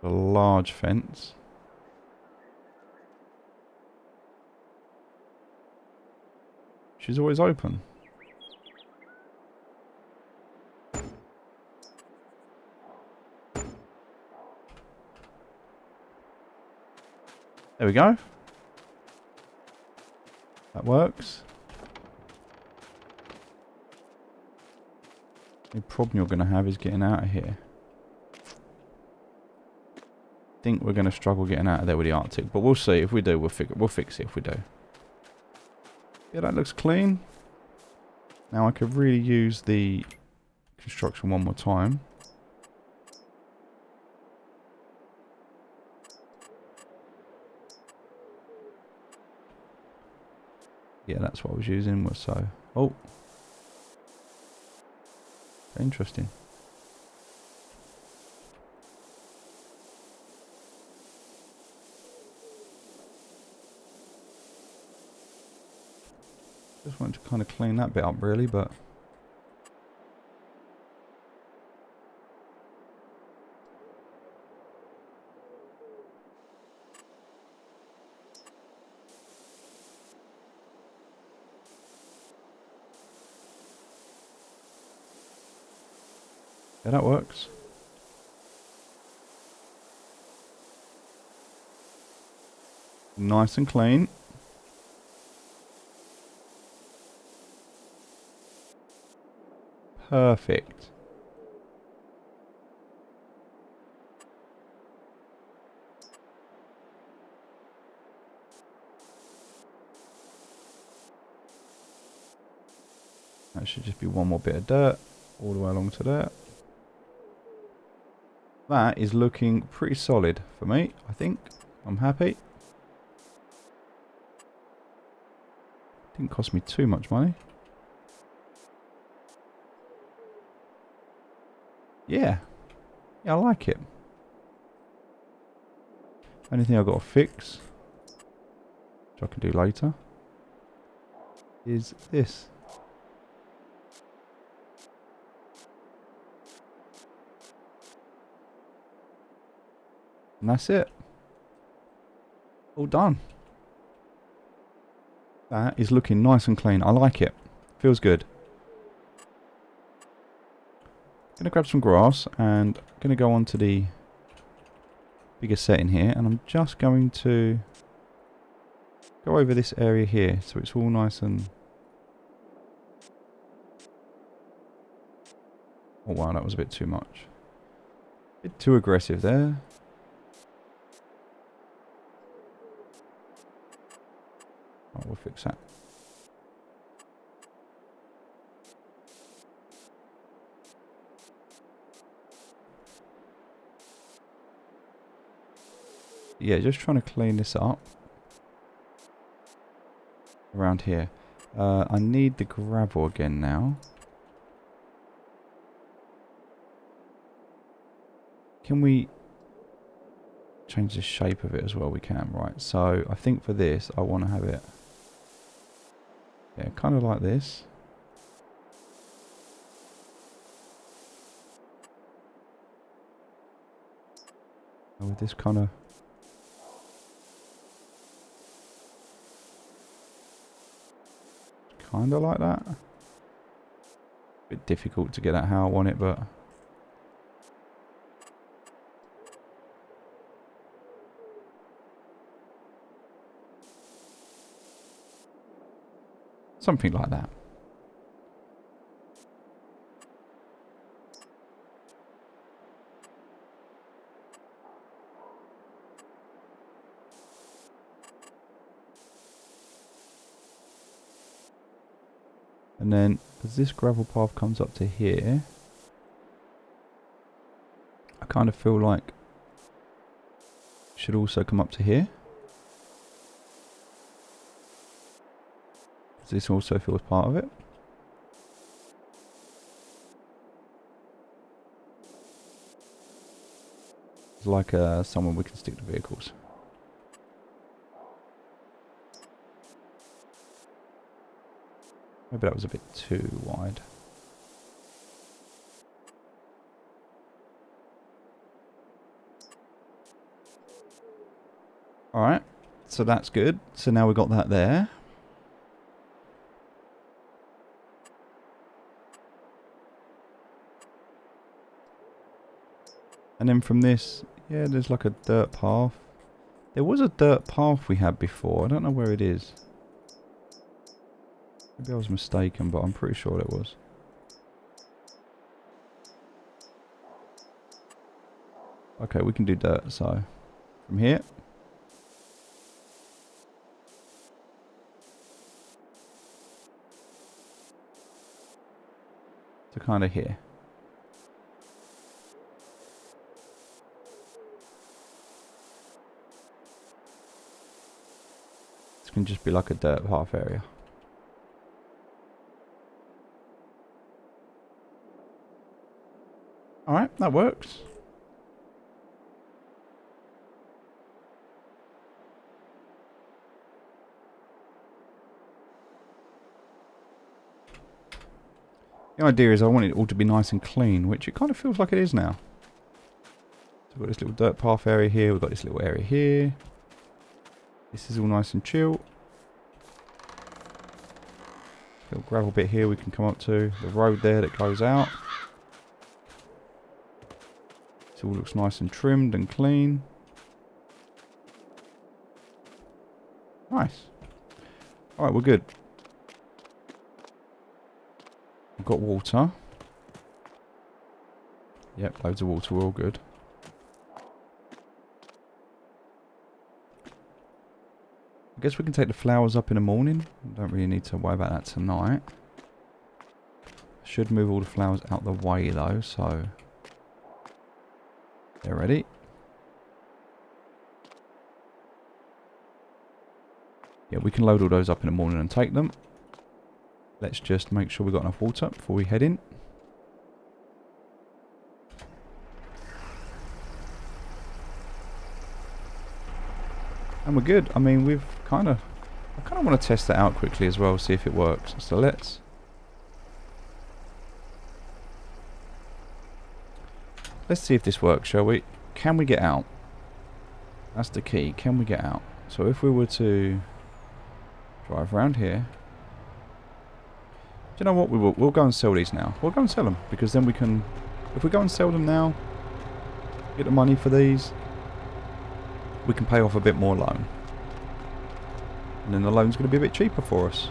Speaker 1: A large fence. She's always open. There we go. That works. The problem you're going to have is getting out of here. I think we're going to struggle getting out of there with the Arctic, but we'll see. If we do, we'll fix it if we do. Yeah, that looks clean. Now I could really use the construction one more time. Yeah, that's what I was using. So, oh, interesting. Just wanted to kind of clean that bit up, really, but yeah, that works. Nice and clean. Perfect. That should just be one more bit of dirt all the way along to there. That is looking pretty solid for me, I think. I'm happy. Didn't cost me too much money. Yeah. Yeah, I like it. Only thing I've got to fix, which I can do later, is this. And that's it. All done. That is looking nice and clean. I like it. Feels good. Gonna grab some grass and gonna go on to the bigger setting here, and I'm just going to go over this area here so it's all nice and... Oh wow, that was a bit too much. A bit too aggressive there. Right, we'll fix that. Yeah, just trying to clean this up around here. I need the gravel again now. Can we change the shape of it as well? We can, right. So I think for this, I want to have it, yeah, kind of like this. And with this kind of, like that. Bit difficult to get at how I want it, but something like that. And then, as this gravel path comes up to here, I kind of feel like it should also come up to here. This also feels part of it. It's like somewhere we can stick the vehicles. Maybe that was a bit too wide. Alright, so that's good. So now we've got that there. And then from this, yeah, there's like a dirt path. There was a dirt path we had before. I don't know where it is. Maybe I was mistaken, but I'm pretty sure it was. Okay, we can do dirt, so from here. To kind of here. This can just be like a dirt path area. Alright, that works. The idea is I want it all to be nice and clean, which it kind of feels like it is now. So we've got this little dirt path area here, we've got this little area here. This is all nice and chill. Little gravel bit here we can come up to. The road there that goes out. It all looks nice and trimmed and clean. Nice. Alright, we're good. We've got water. Yep, loads of water, we're all good. I guess we can take the flowers up in the morning. Don't really need to worry about that tonight. Should move all the flowers out the way though, so they're ready. Yeah, we can load all those up in the morning and take them. Let's just make sure we've got enough water before we head in. And we're good. I mean, I kind of want to test that out quickly as well, see if it works. So let's see if this works, shall we? Can we get out? That's the key. Can we get out? So if we were to drive around here. Do you know what? We'll go and sell these now. We'll go and sell them, because then we can, if we go and sell them now, get the money for these, we can pay off a bit more loan. And then the loan's going to be a bit cheaper for us.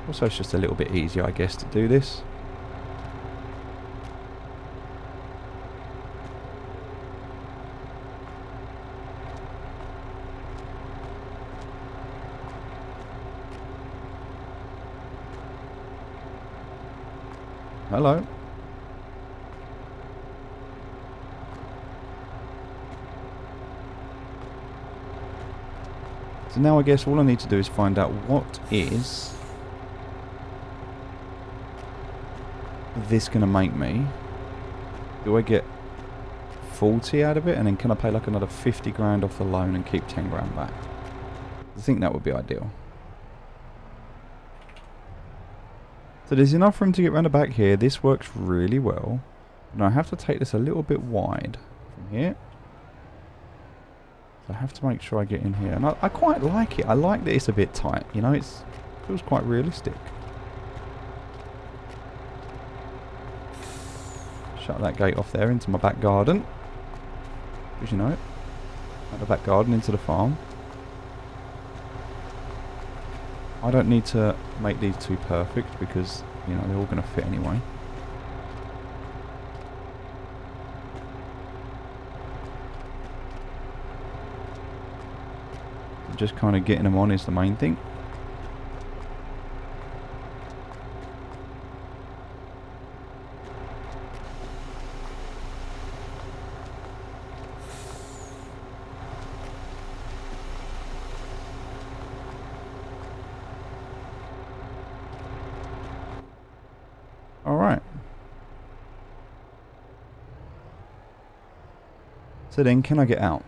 Speaker 1: Also, it's just a little bit easier, I guess, to do this. Hello. So now I guess all I need to do is find out what is this going to make me. Do I get 40 out of it, and then can I pay like another 50 grand off the loan and keep 10 grand back? I think that would be ideal. So there's enough room to get round the back here. This works really well. Now I have to take this a little bit wide from here. So I have to make sure I get in here. And I quite like it. I like that it's a bit tight. You know, it feels quite realistic. Shut that gate off there into my back garden. Because you know, out the back garden into the farm. I don't need to make these too perfect because, you know, they're all going to fit anyway. Just kind of getting them on is the main thing. Alright. So then, can I get out?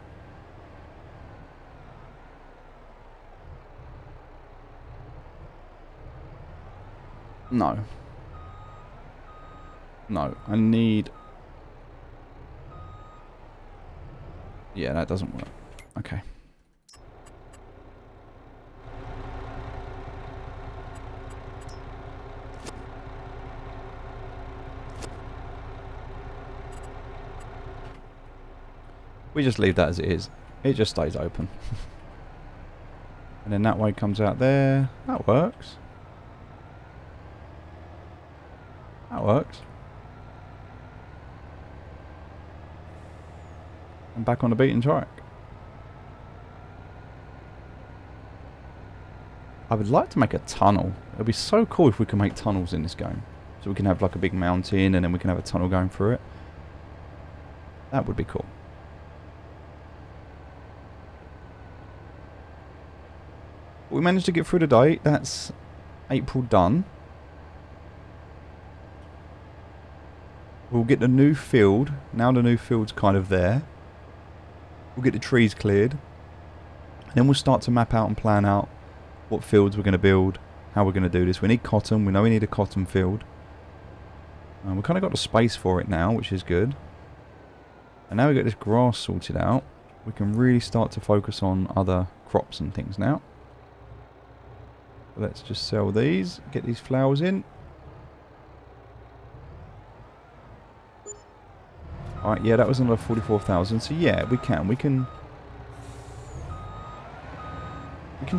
Speaker 1: No. No, I need... Yeah, that doesn't work. Okay. We just leave that as it is. It just stays open. And then that way comes out there. That works. That works. I'm back on the beaten track. I would like to make a tunnel. It would be so cool if we could make tunnels in this game. So we can have like a big mountain and then we can have a tunnel going through it. That would be cool. We managed to get through the day. That's April done. We'll get the new field. Now the new field's kind of there. We'll get the trees cleared. And then we'll start to map out and plan out what fields we're going to build, how we're going to do this. We need cotton. We know we need a cotton field. We've kind of got the space for it now, which is good. And now we've got this grass sorted out. We can really start to focus on other crops and things now. Let's just sell these, get these flowers in. Alright, yeah, that was another 44,000. So yeah, we can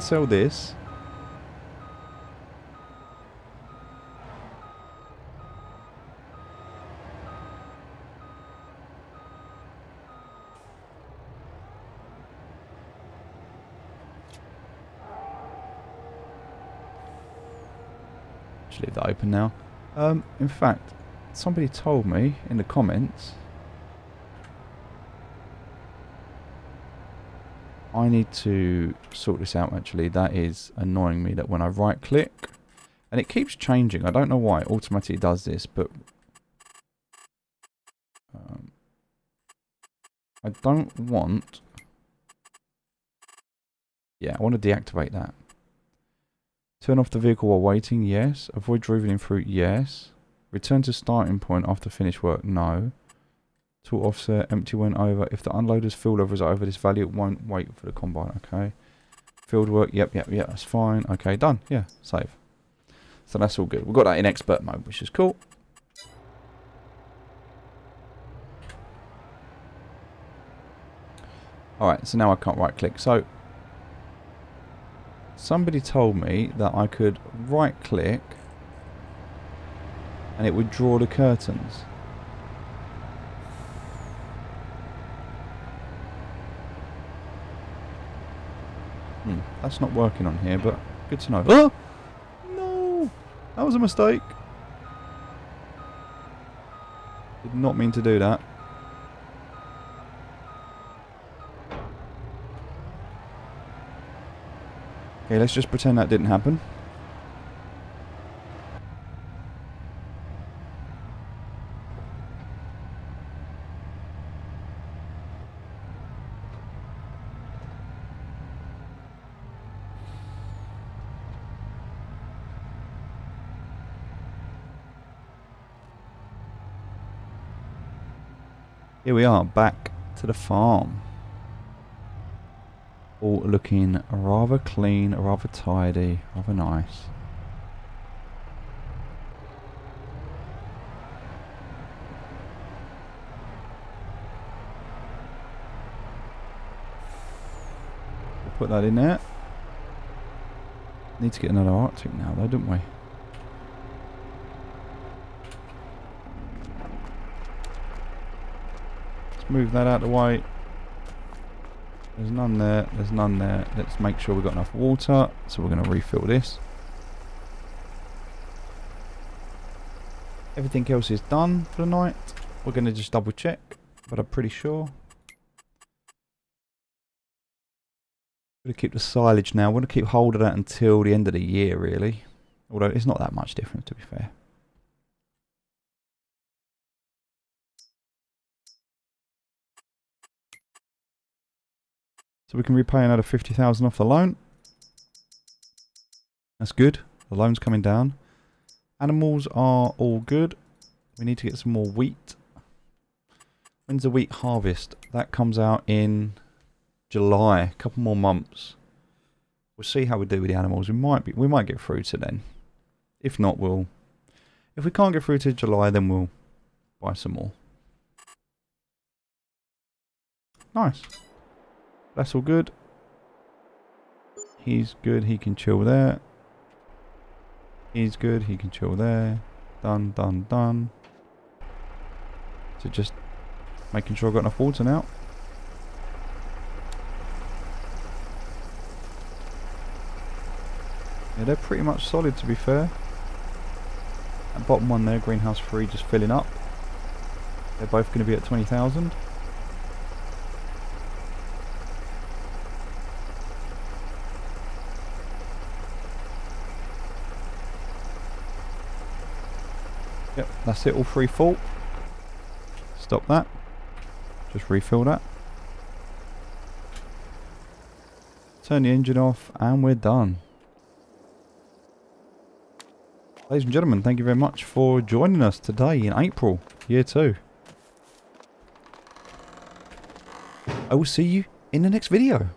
Speaker 1: sell this. Leave that open now. In fact, somebody told me in the comments I need to sort this out actually. That is annoying me that when I right click and it keeps changing. I don't know why it automatically does this, but I don't want... Yeah, I want to deactivate that. Turn off the vehicle while waiting, yes. Avoid driving through, yes. Return to starting point after finished work, no. Tool offset, empty when over. If the unloader's field level is over this value, it won't wait for the combine, okay. Field work, yep, that's fine. Okay, done, yeah, save. So that's all good. We've got that in expert mode, which is cool. Alright, so now I can't right click. So Somebody told me that I could right click and it would draw the curtains. That's not working on here, but good to know. Oh! No! That was a mistake. Did not mean to do that. Okay, let's just pretend that didn't happen. Here we are, back to the farm. All looking rather clean, rather tidy, rather nice. We'll put that in there. Need to get another Arctic now though, don't we? Move that out of the way. There's none there, there's none there. Let's make sure we've got enough water. So we're going to refill this. Everything else is done for the night. We're going to just double check, but I'm pretty sure. We're going to keep the silage now. We're going to keep hold of that until the end of the year, really. Although it's not that much difference, to be fair. So we can repay another 50,000 off the loan. That's good. The loan's coming down. Animals are all good. We need to get some more wheat. When's the wheat harvest? That comes out in July. A couple more months. We'll see how we do with the animals. We might get through to then. If not, if we can't get through to July, then we'll buy some more. Nice. That's all good. He's good, he can chill there. He's good, he can chill there. Done, done, done. So just making sure I've got enough water now. Yeah, they're pretty much solid, to be fair. That bottom one there, greenhouse 3, just filling up. They're both going to be at 20,000. Yep, that's it, all three full. Stop that. Just refill that. Turn the engine off and we're done. Ladies and gentlemen, thank you very much for joining us today in April, year 2. I will see you in the next video.